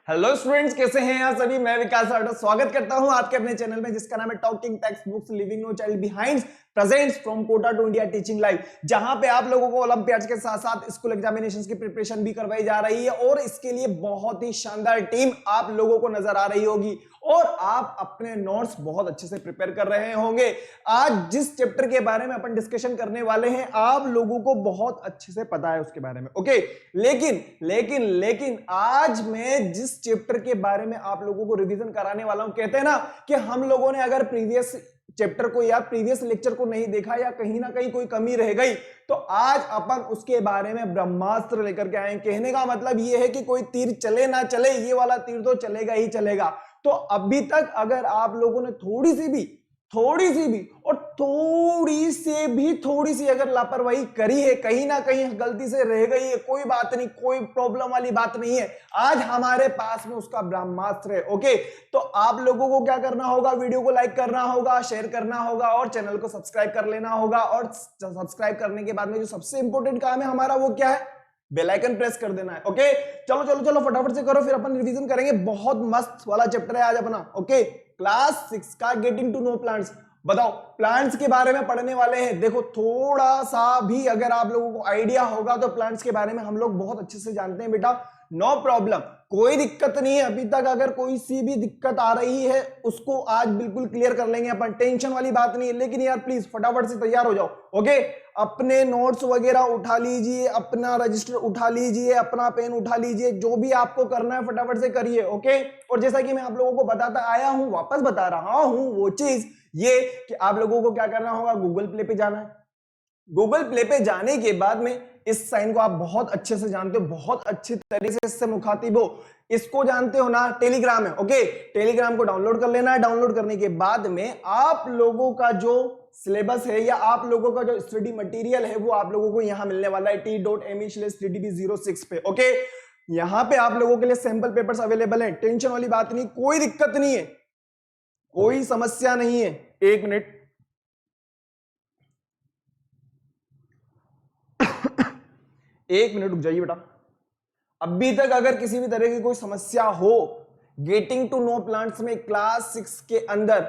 Hello students, कैसे हैं आप सभी। मैं विकास राठौर स्वागत करता हूं आपके अपने चैनल में जिसका नाम है talking text books living no child behind presents from Kota to India teaching live, जहां पे आप लोगों को ओलंपियाड्स के साथ साथ स्कूल एग्जामिनेशंस की प्रिपरेशन भी करवाई जा रही है और इसके लिए बहुत ही शानदार टीम आप लोगों को नजर आ रही होगी और आप अपने नोट्स बहुत अच्छे से प्रिपेयर कर रहे होंगे। आज जिस चैप्टर के बारे में अपन डिस्कशन करने वाले हैं आप लोगों को बहुत अच्छे से पता है उसके बारे में, ओके। लेकिन आज मैं जिस चैप्टर के बारे में आप लोगों को रिवीजन कराने वाला हूं, कहते हैं ना कि हम लोगों ने अगर प्रीवियस चैप्टर को या प्रीवियस लेक्चर को नहीं देखा या कहीं ना कहीं कोई कमी रह गई तो आज अपन उसके बारे में ब्रह्मास्त्र लेकर के आए। कहने का मतलब यह है कि कोई तीर चले ना चले, ये वाला तीर तो चलेगा ही चलेगा। तो अभी तक अगर आप लोगों ने थोड़ी सी भी अगर लापरवाही करी है, कहीं ना कहीं गलती से रह गई है, कोई बात नहीं, कोई प्रॉब्लम वाली बात नहीं है। आज हमारे पास में उसका ब्रह्मास्त्र है, ओके। तो आप लोगों को क्या करना होगा, वीडियो को लाइक करना होगा, शेयर करना होगा और चैनल को सब्सक्राइब कर लेना होगा। और सब्सक्राइब करने के बाद में जो सबसे इंपॉर्टेंट काम है हमारा वो क्या है, बेल आइकन प्रेस कर देना है, ओके। चलो फटाफट से करो, फिर अपन रिवीजन करेंगे। बहुत मस्त वाला चैप्टर है आज अपना, ओके। क्लास 6 का गेटिंग टू नो प्लांट्स। बताओ, प्लांट्स के बारे में पढ़ने वाले हैं। देखो, थोड़ा सा भी अगर आप लोगों को आइडिया होगा तो प्लांट्स के बारे में हम लोग बहुत अच्छे से जानते हैं बेटा, नो प्रॉब्लम, कोई दिक्कत नहीं है। अभी तक अगर कोई सी भी दिक्कत आ रही है उसको आज बिल्कुल क्लियर कर लेंगे अपन, टेंशन वाली बात नहीं है। लेकिन यार प्लीज फटाफट से तैयार हो जाओ, ओके। अपने नोट्स वगैरह उठा लीजिए, अपना रजिस्टर उठा लीजिए, अपना पेन उठा लीजिए, जो भी आपको करना है फटाफट से करिए, ओके। और जैसा कि मैं आप लोगों को बताता आया हूं, वापस बता रहा हूं वो चीज ये कि आप लोगों को क्या करना होगा, गूगल प्ले पे जाना है। गूगल प्ले पे जाने के बाद में इस साइन को आप बहुत अच्छे से जानते हो, बहुत अच्छी तरीके से इससे मुखातिब हो। इसको जानते हो ना, टेलीग्राम है, ओके। टेलीग्राम को डाउनलोड कर लेना है। डाउनलोड करने के बाद में आप लोगों का जो सिलेबस है या आप लोगों का जो स्टडी मटेरियल है वो आप लोगों को यहां मिलने वाला है t.me/3db06 पे, ओके। यहां पे आप लोगों के लिए सैंपल पेपर्स अवेलेबल है, टेंशन वाली बात नहीं, कोई दिक्कत नहीं है, कोई समस्या नहीं है। एक मिनट रुक जाइए बेटा। अभी तक अगर किसी भी तरह की कोई समस्या हो गेटिंग टू नो प्लांट्स में क्लास 6 के अंदर,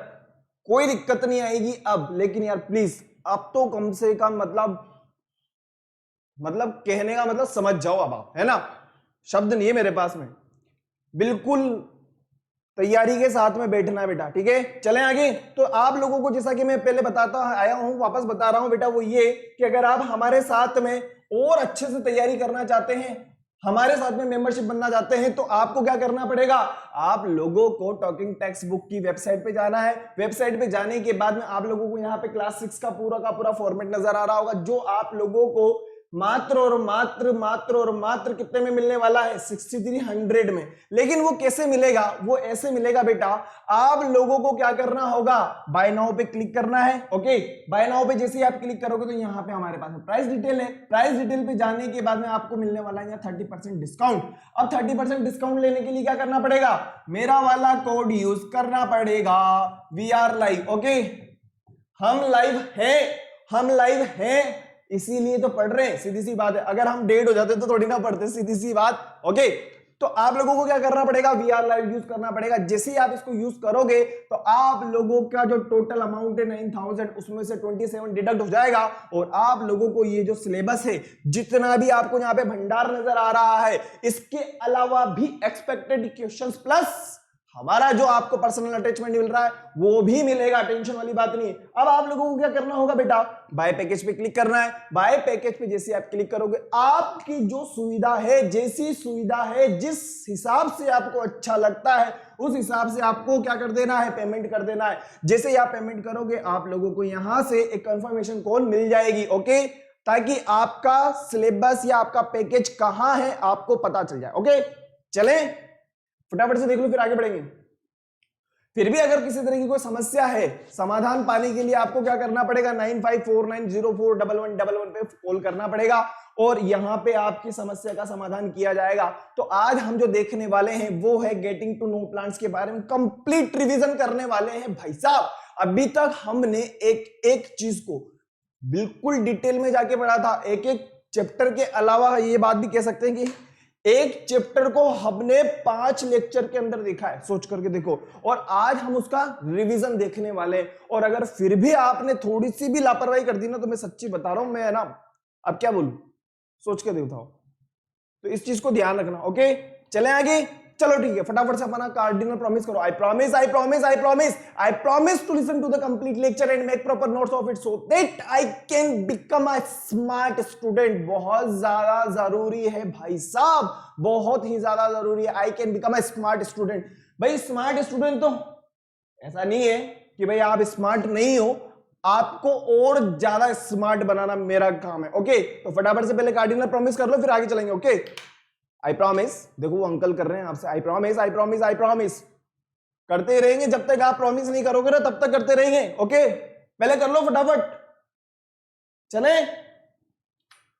कोई दिक्कत नहीं आएगी अब। लेकिन यार प्लीज अब तो कम से कम मतलब कहने का मतलब समझ जाओ अब आप, है ना। शब्द नहीं है मेरे पास में, बिल्कुल तैयारी के साथ में बैठना है बेटा, ठीक है। चलें आगे। तो आप लोगों को जैसा कि मैं पहले बताता आया हूं, वापस बता रहा हूं बेटा, वो ये कि अगर आप हमारे साथ में और अच्छे से तैयारी करना चाहते हैं, हमारे साथ में मेंबरशिप बनना चाहते हैं, तो आपको क्या करना पड़ेगा, आप लोगों को टॉकिंग टेक्स्ट बुक की वेबसाइट पे जाना है। वेबसाइट पे जाने के बाद में आप लोगों को यहाँ पे क्लास 6 का पूरा फॉर्मेट नजर आ रहा होगा, जो आप लोगों को मात्र और मात्र कितने में मिलने वाला है, 6300 में। लेकिन वो कैसे मिलेगा, वो ऐसे मिलेगा बेटा, आप लोगों को क्या करना होगा, बाय नाउ पे क्लिक करना है, ओके। बाय नाउ पे जैसे ही आप क्लिक करोगे तो यहाँ पे हमारे पास प्राइस डिटेल है। प्राइस डिटेल पे जाने के बाद में आपको मिलने वाला है 30% डिस्काउंट। अब 30% डिस्काउंट लेने के लिए क्या करना पड़ेगा, मेरा वाला कोड यूज करना पड़ेगा, वी आर लाइव, ओके। हम लाइव हैं इसीलिए तो पढ़ रहे हैं, सीधी सी बात है। अगर हम डेड हो जाते तो थोड़ी ना पढ़ते, सीधी सी बात, ओके। तो आप लोगों को क्या करना पड़ेगा, वी आर लाइव यूज करना पड़ेगा। जैसे ही आप इसको यूज करोगे तो आप लोगों का जो टोटल अमाउंट है 9000, उसमें से 27 डिडक्ट हो जाएगा और आप लोगों को ये जो सिलेबस है, जितना भी आपको यहाँ पे भंडार नजर आ रहा है, इसके अलावा भी एक्सपेक्टेड क्वेश्चंस प्लस हमारा जो आपको पर्सनल अटैचमेंट मिल रहा है वो भी मिलेगा, टेंशन वाली बात नहीं है। अब आप लोगों को क्या करना होगा बेटा, बाय पैकेज पे क्लिक करना है। बाय पैकेज पे जैसे आप क्लिक करोगे, आपकी जो सुविधा है, जैसी सुविधा है, जिस हिसाब से आपको अच्छा लगता है उस हिसाब से आपको क्या कर देना है, पेमेंट कर देना है। जैसे ही आप पेमेंट करोगे आप लोगों को यहां से एक कंफर्मेशन कॉल मिल जाएगी, ओके, ताकि आपका सिलेबस या आपका पैकेज कहां है आपको पता चल जाए, ओके। चलें फटाफट से देख लो, फिर आगे बढ़ेंगे। फिर भी अगर किसी तरह की कोई समस्या है, समाधान पाने के लिए आपको क्या करना पड़ेगा, 9549041111 पे कॉल करना पड़ेगा और यहां पे आपकी समस्या का समाधान किया जाएगा। तो आज हम जो देखने वाले हैं वो है गेटिंग टू नो प्लांट्स के बारे में कंप्लीट रिवीजन करने वाले हैं भाई साहब। अभी तक हमने एक चीज को बिल्कुल डिटेल में जाके पढ़ा था, एक चैप्टर के अलावा ये बात भी कह सकते हैं कि एक चैप्टर को हमने 5 लेक्चर के अंदर देखा है, सोच करके देखो, और आज हम उसका रिवीजन देखने वाले हैं। और अगर फिर भी आपने थोड़ी सी भी लापरवाही कर दी ना, तो मैं सच्ची बता रहा हूं, मैं ना अब क्या बोलूं, सोच के देखता हूं। तो इस चीज को ध्यान रखना। ओके, चले आगे, चलो ठीक है, फटाफट से अपना कार्डिनल प्रॉमिस करो। I promise to listen to the complete lecture and make proper notes of it so that I can become a smart student. बहुत ज्यादा जरूरी है भाई साहब, बहुत ही ज्यादा जरूरी है। आई can become a smart student. भाई स्मार्ट स्टूडेंट तो ऐसा नहीं है कि भाई आप स्मार्ट नहीं हो, आपको और ज्यादा स्मार्ट बनाना मेरा काम है। ओके, तो फटाफट से पहले कार्डिनल प्रॉमिस कर लो, फिर आगे चलेंगे। ओके, आई प्रॉमिस, देखो वो अंकल कर रहे हैं आपसे, आई प्रॉमिस करते ही रहेंगे, जब तक आप प्रॉमिस नहीं करोगे ना तब तक करते रहेंगे। ओके, पहले कर लो फटाफट, चले,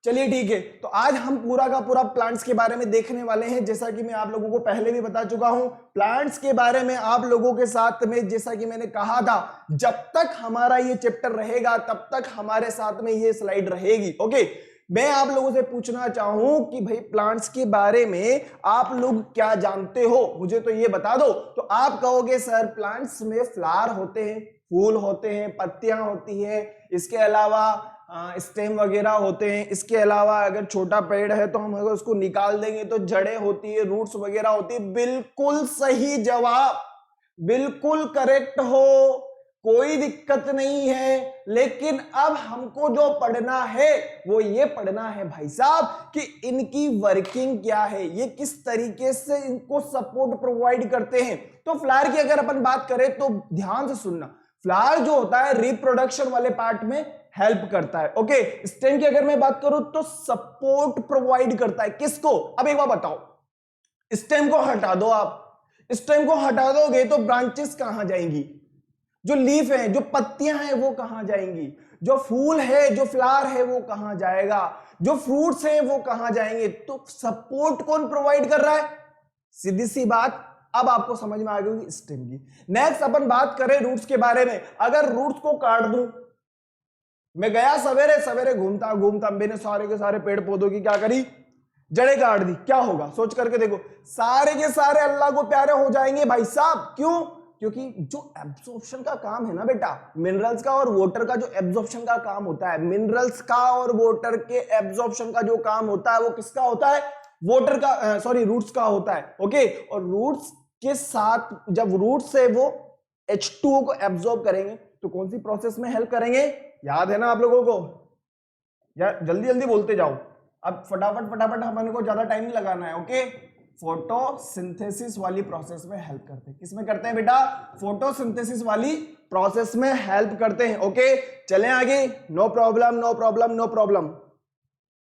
चलिए ठीक है। तो आज हम पूरा का पूरा प्लांट्स के बारे में देखने वाले हैं। जैसा कि मैं आप लोगों को पहले भी बता चुका हूं, प्लांट्स के बारे में आप लोगों के साथ में, जैसा कि मैंने कहा था, जब तक हमारा ये चैप्टर रहेगा तब तक हमारे साथ में ये स्लाइड रहेगी। ओके, मैं आप लोगों से पूछना चाहूं कि भाई प्लांट्स के बारे में आप लोग क्या जानते हो, मुझे तो ये बता दो। तो आप कहोगे सर प्लांट्स में फ्लावर होते हैं, फूल होते हैं, पत्तियां होती है, इसके अलावा स्टेम वगैरह होते हैं, इसके अलावा अगर छोटा पेड़ है तो हम अगर उसको निकाल देंगे तो जड़ें होती है, रूट्स वगैरह होती है। बिल्कुल सही जवाब, बिल्कुल करेक्ट हो, कोई दिक्कत नहीं है। लेकिन अब हमको जो पढ़ना है वो ये पढ़ना है भाई साहब कि इनकी वर्किंग क्या है, ये किस तरीके से इनको सपोर्ट प्रोवाइड करते हैं। तो फ्लावर की अगर अपन बात करें तो ध्यान से सुनना, फ्लावर जो होता है रिप्रोडक्शन वाले पार्ट में हेल्प करता है। ओके, स्टेम की अगर मैं बात करूं तो सपोर्ट प्रोवाइड करता है किसको। अब एक बार बताओ, स्टेम को हटा दो, आप स्टेम को हटा दोगे तो ब्रांचेस कहां जाएंगी, जो लीफ है, जो पत्तियां हैं वो कहां जाएंगी, जो फूल है, जो फ्लावर है वो कहां जाएगा, जो फ्रूट्स हैं वो कहां जाएंगे। तो सपोर्ट कौन प्रोवाइड कर रहा है, सीधी सी बात, अब आपको समझ में आ गई स्टेम की। नेक्स्ट अपन बात करें रूट्स के बारे में। अगर रूट्स को काट दूं, मैं गया सवेरे सवेरे घूमता घूमता, मैंने सारे के सारे पेड़ पौधों की क्या करी, जड़ें काट दी, क्या होगा सोच करके देखो, सारे के सारे अल्लाह को प्यारे हो जाएंगे भाई साहब। क्यों? क्योंकि जो एब्जॉर्प्शन का काम है ना बेटा, मिनरल्स का और वाटर का जो एब्जॉर्प्शन का काम होता है, मिनरल्स का और वाटर के एब्जॉर्प्शन का जो काम होता है वो किसका होता है, वाटर का, सॉरी रूट्स का होता है। ओके, और रूट्स के साथ जब रूट्स से वो H2O को एब्जॉर्ब करेंगे तो कौन सी प्रोसेस में हेल्प करेंगे, याद है ना आप लोगों को, यार जल्दी जल्दी बोलते जाओ, अब फटाफट फटाफट, हमारे को ज्यादा टाइम नहीं लगाना है। ओके, फोटोसिंथेसिस वाली प्रोसेस में हेल्प करते हैं। किसमें करते हैं बेटा, फोटोसिंथेसिस वाली प्रोसेस में हेल्प करते हैं। ओके, चलें आगे, no problem no problem no problem,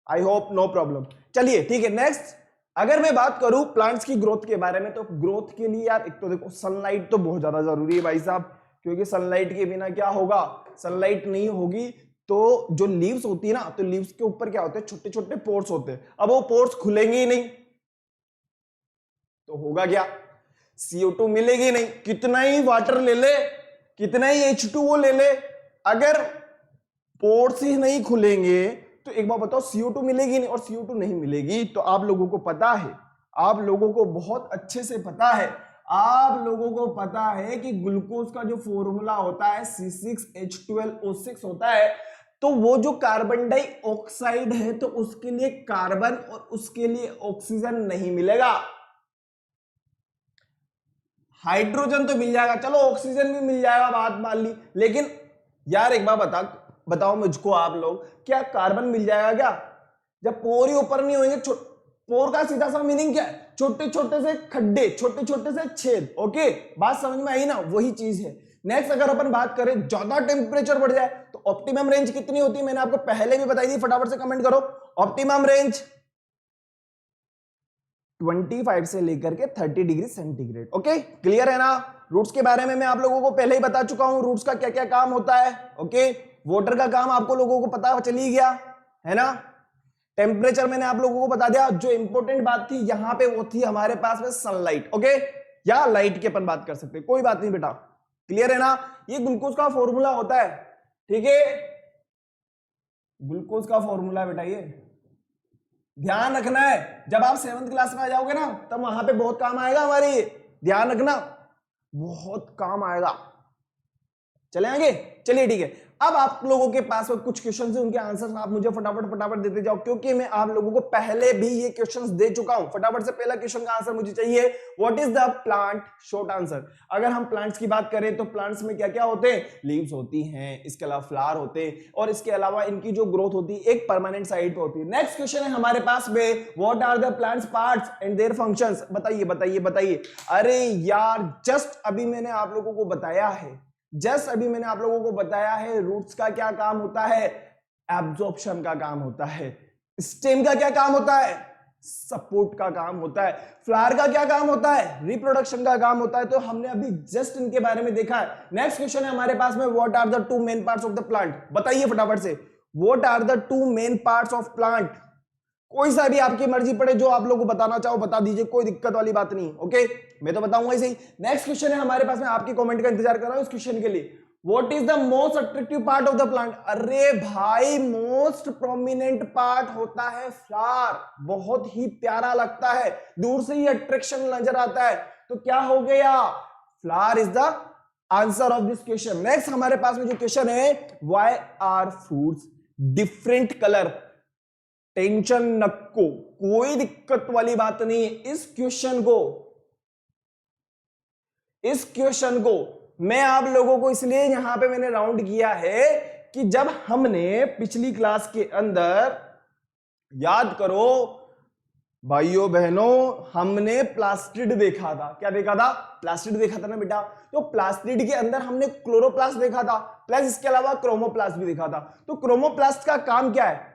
I hope no problem. चलिए ठीक है, नेक्स्ट अगर मैं बात करूं प्लांट्स की ग्रोथ के बारे में, तो ग्रोथ के लिए यार एक तो देखो सनलाइट तो बहुत ज्यादा जरूरी है भाई साहब, क्योंकि सनलाइट के बिना क्या होगा, सनलाइट नहीं होगी तो जो लीव्स होती है ना, तो लीव्स के ऊपर क्या होते हैं, छोटे छोटे पोर्स होते हैं। अब वो पोर्स खुलेंगे ही नहीं तो होगा क्या, CO2 मिलेगी नहीं, कितना ही वाटर ले ले, कितना ही H2O ले ले, अगर पोर्स ही नहीं खुलेंगे तो एक बार बताओ CO2 मिलेगी नहीं, और CO2 नहीं मिलेगी तो आप लोगों को पता है, आप लोगों को बहुत अच्छे से पता है, आप लोगों को पता है कि ग्लूकोज का जो फॉर्मूला होता है C6H12O6 होता है। तो वो जो कार्बन डाइऑक्साइड है तो उसके लिए कार्बन और उसके लिए ऑक्सीजन नहीं मिलेगा, हाइड्रोजन तो मिल जाएगा, चलो ऑक्सीजन भी मिल जाएगा, बात मान ली। लेकिन यार एक बार बताओ मुझको आप लोग, क्या कार्बन मिल जाएगा क्या, जब पोर ही ऊपर नहीं होंगे। पोर का सीधा सा मीनिंग क्या है, छोटे छोटे से खड्डे, छोटे छोटे से छेद। ओके, बात समझ में आई ना, वही चीज है। नेक्स्ट अगर अपन बात करें, ज्यादा टेम्परेचर बढ़ जाए तो ऑप्टिमम रेंज कितनी होती है, मैंने आपको पहले भी बताई थी, फटाफट से कमेंट करो। ऑप्टिमम रेंज 25 से लेकर के 30 डिग्री सेंटीग्रेड। ओके, क्लियर है ना। रूट्स के बारे में मैं आप लोगों को पहले ही बता चुका हूं, रूट्स का क्या क्या काम होता है। ओके, वाटर का काम आपको लोगों को पता चली गया है ना। टेम्परेचर मैंने आप लोगों को बता दिया। जो इंपॉर्टेंट बात थी यहां पे वो थी हमारे पास में सनलाइट। ओके, या लाइट की अपन बात कर सकते हैं, कोई बात नहीं बेटा, क्लियर है ना। ये ग्लूकोज का फॉर्मूला होता है, ठीक है, ग्लूकोज का फॉर्मूला बेटा, ध्यान रखना है, जब आप 7th क्लास में आ जाओगे ना तब वहां पे बहुत काम आएगा हमारे, ये ध्यान रखना, बहुत काम आएगा। चले आगे, चलिए ठीक है। अब आप लोगों के पास कुछ क्वेश्चन है, उनके आंसर्स आप मुझे फटाफट फटाफट देते जाओ, क्योंकि मैं आप लोगों को पहले भी ये क्वेश्चंस दे चुका हूं। फटाफट से पहला क्वेश्चन का आंसर मुझे चाहिए, what is the plant, short answer. अगर हम प्लांट्स की बात करें तो प्लांट्स में क्या क्या होते हैं, लीव्स होती हैं, इसके अलावा फ्लावर होते हैं, और इसके अलावा इनकी जो ग्रोथ होती है एक परमानेंट साइड पे होती है। नेक्स्ट क्वेश्चन है हमारे पास में, what are the plants parts and their functions. बताइए बताइए बताइए। अरे यार जस्ट अभी मैंने आप लोगों को बताया है, रूट्स का क्या काम होता है, एब्जॉर्प्शन का काम होता है। स्टेम का क्या काम होता है, सपोर्ट का काम होता है। फ्लावर का क्या काम होता है, रिप्रोडक्शन का काम होता है। तो हमने अभी जस्ट इनके बारे में देखा है। नेक्स्ट क्वेश्चन है हमारे पास में, what are the 2 main parts of the plant. बताइए फटाफट से, what are the 2 main parts of plant. कोई सा भी आपकी मर्जी पड़े, जो आप लोगों को बताना चाहो बता दीजिए, कोई दिक्कत वाली बात नहीं। ओके, मैं तो बताऊंगा ही सही। नेक्स्ट क्वेश्चन है हमारे पास में, आपके कमेंट का इंतजार कर रहा हूं इस क्वेश्चन के लिए। What is the most attractive part of the plant. अरे भाई मोस्ट प्रोमिनेंट पार्ट होता है फ्लावर, बहुत ही प्यारा लगता है, दूर से ही अट्रैक्शन नजर आता है। तो क्या हो गया, flower is the answer of this question. Next हमारे पास में जो क्वेश्चन है, why are fruits different colour. Tension नको, कोई दिक्कत वाली बात नहीं है। इस क्वेश्चन को मैं आप लोगों को इसलिए यहां पे मैंने राउंड किया है कि जब हमने पिछली क्लास के अंदर, याद करो भाइयों बहनों, हमने प्लास्टिड देखा था। क्या देखा था, प्लास्टिड देखा था ना बेटा। तो प्लास्टिड के अंदर हमने क्लोरोप्लास्ट देखा था, प्लस इसके अलावा क्रोमोप्लास्ट भी देखा था। तो क्रोमोप्लास्ट का काम क्या है,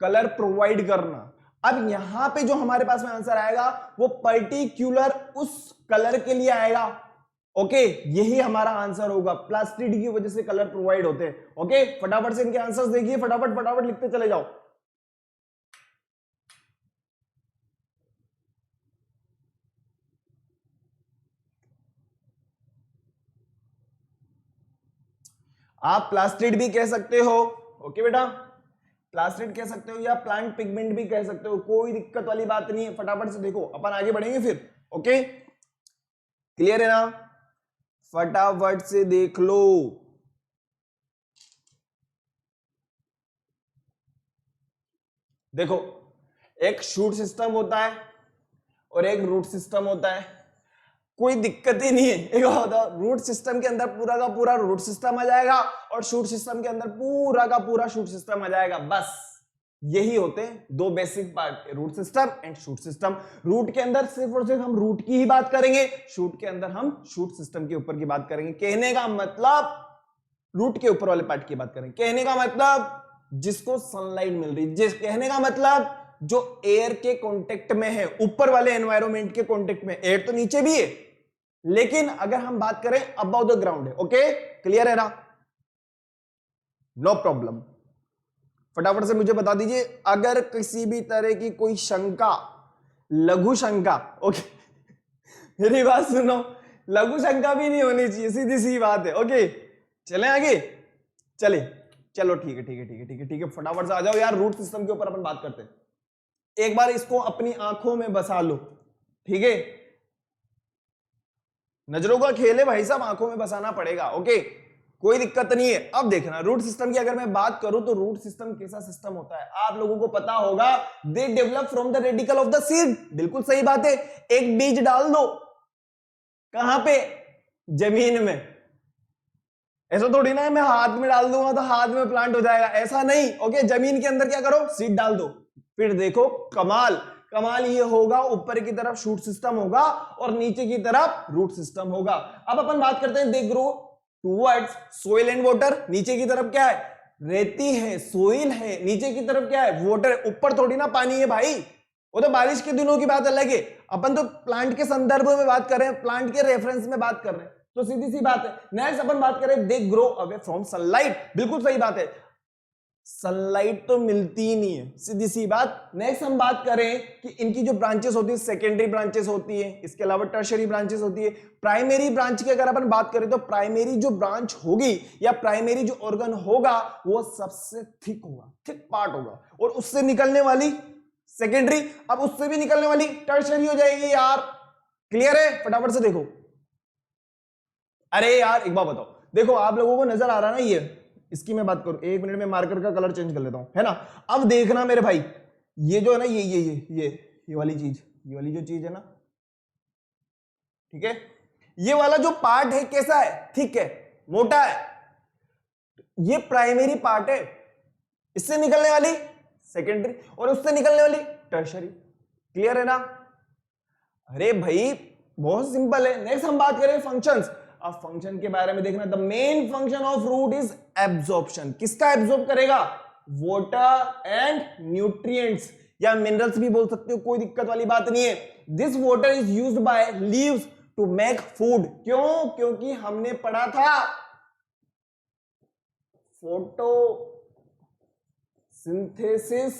कलर प्रोवाइड करना। अब यहां पे जो हमारे पास में आंसर आएगा वो पर्टिकुलर उस कलर के लिए आएगा। ओके, यही हमारा आंसर होगा, प्लास्टिड की वजह से कलर प्रोवाइड होते हैं। ओके, फटाफट से इनके आंसर्स देखिए, फटाफट फटाफट लिखते चले जाओ। आप प्लास्टिड भी कह सकते हो, ओके बेटा, प्लास्टिड कह सकते हो या प्लांट पिगमेंट भी कह सकते हो, कोई दिक्कत वाली बात नहीं है। फटाफट से देखो, अपन आगे बढ़ेंगे फिर। ओके, क्लियर है ना, फटाफट से देख लो। देखो, एक शूट सिस्टम होता है और एक रूट सिस्टम होता है, कोई दिक्कत ही नहीं है। एक होता रूट सिस्टम के अंदर पूरा का पूरा रूट सिस्टम आ जाएगा और शूट सिस्टम के अंदर पूरा का पूरा शूट सिस्टम आ जाएगा। बस यही होते हैं दो basic part, root system and shoot system. Root के अंदर सिर्फ और सिर्फ हम रूट की ही बात करेंगे, शूट के अंदर हम शूट सिस्टम के ऊपर की बात करेंगे। कहने का मतलब रूट के ऊपर वाले पार्ट की बात करेंगे, कहने का मतलब जिसको सनलाइट मिल रही, जिस कहने का मतलब जो एयर के कांटेक्ट में है, ऊपर वाले एनवायरमेंट के कांटेक्ट में। एयर तो नीचे भी है, लेकिन अगर हम बात करें अबव द ग्राउंड है। ओके, क्लियर है ना, नो प्रॉब्लम। फटाफट से मुझे बता दीजिए, अगर किसी भी तरह की कोई शंका, लघु शंका, ओके मेरी बात सुनो, लघु शंका भी नहीं होनी चाहिए, सीधी सी बात है। ओके, चलें आगे, चले, चलो ठीक है ठीक है ठीक है ठीक है ठीक है, फटाफट से आ जाओ यार, रूट सिस्टम के ऊपर अपन बात करते हैं। एक बार इसको अपनी आंखों में बसा लो, ठीक है, नजरों का खेल है भाई साहब, आंखों में बसाना पड़ेगा। ओके, कोई दिक्कत नहीं है। अब देखना, रूट सिस्टम की अगर मैं बात करूं तो रूट सिस्टम कैसा सिस्टम होता है, आप लोगों को पता होगा, they develop from the radical of the seed. बिल्कुल सही बात है, एक बीज डाल दो, कहां पे, जमीन में। ऐसा थोड़ी ना है मैं हाथ में डाल दूंगा तो हाथ में प्लांट हो जाएगा, ऐसा नहीं। ओके, जमीन के अंदर क्या करो, सीड डाल दो, फिर देखो कमाल। कमाल ये होगा, ऊपर की तरफ शूट सिस्टम होगा और नीचे की तरफ रूट सिस्टम होगा। अब अपन बात करते हैं, they grow towards soil and water. नीचे की तरफ क्या है, रेती है, सोइल है, नीचे की तरफ क्या है, वाटर। ऊपर थोड़ी ना पानी है भाई, वो तो बारिश के दिनों की बात अलग है, अपन तो प्लांट के संदर्भ में बात कर रहे हैं, प्लांट के रेफरेंस में बात कर रहे हैं, तो सीधी सी बात है। नेक्स्ट अपन बात करें, they grow away from sunlight. बिल्कुल सही बात है, सनलाइट तो मिलती ही नहीं है, सीधी सी बात। नेक्स्ट हम बात करें कि इनकी जो ब्रांचेस होती है, सेकेंडरी ब्रांचेस होती है, इसके अलावा टर्शियरी ब्रांचेस होती है। प्राइमरी ब्रांच की अगर अपन बात करें तो प्राइमरी जो ब्रांच होगी या प्राइमरी जो ऑर्गन होगा वो सबसे थिक होगा, थिक पार्ट होगा, और उससे निकलने वाली सेकेंडरी, अब उससे भी निकलने वाली टर्शरी हो जाएगी यार। क्लियर है? फटाफट से देखो। अरे यार एक बात बताओ, देखो आप लोगों को नजर आ रहा ना, ये इसकी मैं बात करूं, 1 मिनट में मार्कर का कलर चेंज कर लेता हूं, है ना। अब देखना मेरे भाई, ये जो है ना, ये वाली चीज, ये वाली जो चीज है ना, ठीक है, ये वाला जो पार्ट है कैसा है? थिक है, मोटा है, ये प्राइमरी पार्ट है। इससे निकलने वाली सेकेंडरी और उससे निकलने वाली टर्शरी। क्लियर है ना? अरे भाई बहुत सिंपल है। नेक्स्ट हम बात करें फंक्शंस। अब फंक्शन के बारे में देखना, the main function of root is absorption. किसका एब्जॉर्ब करेगा? वाटर एंड न्यूट्रिएंट्स या मिनरल्स भी बोल सकते हो, कोई दिक्कत वाली बात नहीं है। This water is used by leaves to make food. क्यों? क्योंकि हमने पढ़ा था फोटोसिंथेसिस,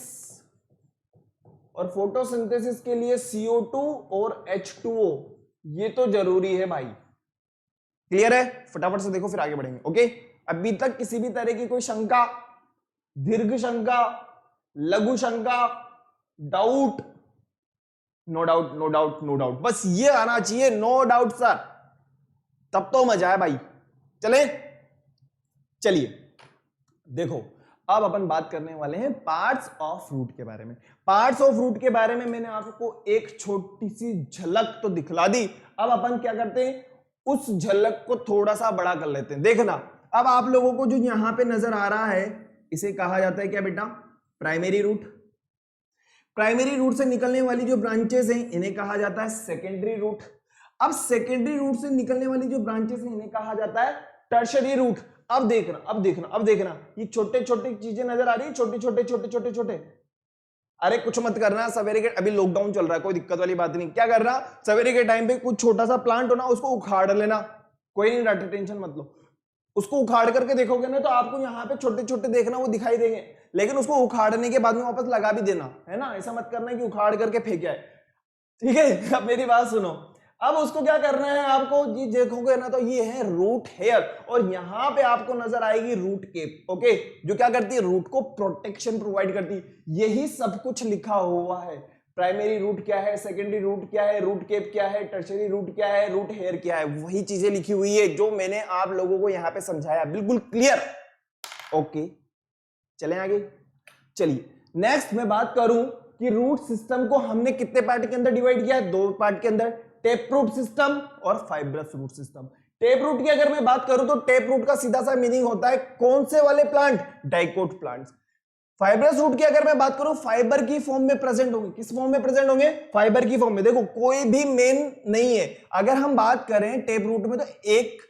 और फोटोसिंथेसिस के लिए CO2 और H2O ये तो जरूरी है भाई। क्लियर है? फटाफट से देखो फिर आगे बढ़ेंगे। ओके, अभी तक किसी भी तरह की कोई शंका, दीर्घ शंका, लघु शंका, doubt? No doubt, no doubt, no doubt, बस ये आना चाहिए, नो डाउट सर, तब तो मजा है भाई। चलिए देखो, अब अपन बात करने वाले हैं पार्ट्स ऑफ रूट के बारे में। पार्ट्स ऑफ रूट के बारे में मैंने आपको एक छोटी सी झलक तो दिखला दी। अब अपन क्या करते हैं, उस झलक को थोड़ा सा बड़ा कर लेते हैं। देखना, अब आप लोगों को जो यहां पे नजर आ रहा है, इसे कहा जाता है क्या बेटा? Primary root. प्राइमरी रूट से निकलने वाली जो ब्रांचेस हैं इन्हें कहा जाता है सेकेंडरी रूट। अब सेकेंडरी रूट से निकलने वाली जो ब्रांचेस हैं इन्हें कहा जाता है टर्शरी रूट। अब देखना, अब देखना, अब देखना, ये छोटे छोटे चीजें नजर आ रही है, छोटे छोटे छोटे छोटे छोटे। अरे कुछ मत करना, सवेरे के, अभी लॉकडाउन चल रहा है, कोई दिक्कत वाली बात नहीं। क्या करना, सवेरे के टाइम पे कुछ छोटा सा प्लांट हो ना, उसको उखाड़ लेना, कोई नहीं डाटा, टेंशन मत लो। उसको उखाड़ करके देखोगे ना तो आपको यहाँ पे छोटे छोटे देखना वो दिखाई देंगे, लेकिन उसको उखाड़ने के बाद में वापस लगा भी देना, है ना। ऐसा मत करना कि उखाड़ करके फेंक आए, ठीक है। अब मेरी बात सुनो, अब उसको क्या करना है आपको, ये देखोगे ना तो ये है रूट हेयर, और यहां पे आपको नजर आएगी रूट केप। ओके, जो क्या करती है, रूट को प्रोटेक्शन प्रोवाइड करती है। यही सब कुछ लिखा हुआ है। प्राइमरी रूट क्या है, सेकेंडरी रूट क्या है, रूट केप क्या है, टर्शरी रूट क्या है, रूट हेयर क्या है, वही चीजें लिखी हुई है जो मैंने आप लोगों को यहाँ पे समझाया, बिल्कुल क्लियर। ओके, चलें आगे। चलिए नेक्स्ट मैं बात करूं कि रूट सिस्टम को हमने कितने पार्ट के अंदर डिवाइड किया है? 2 पार्ट के अंदर, टेप रूट सिस्टम और fibrous root system. Tap root की अगर मैं बात करूं तो टेप रूट का सीधा सा मीनिंग होता है कौन से वाले plant? Dicot plants. Fibrous root की अगर मैं बात करूं, फाइबर की फॉर्म में प्रेजेंट होंगे। किस फॉर्म में प्रेजेंट होंगे? फाइबर की फॉर्म में। देखो कोई भी मेन नहीं है। अगर हम बात करें टेप रूट में तो एक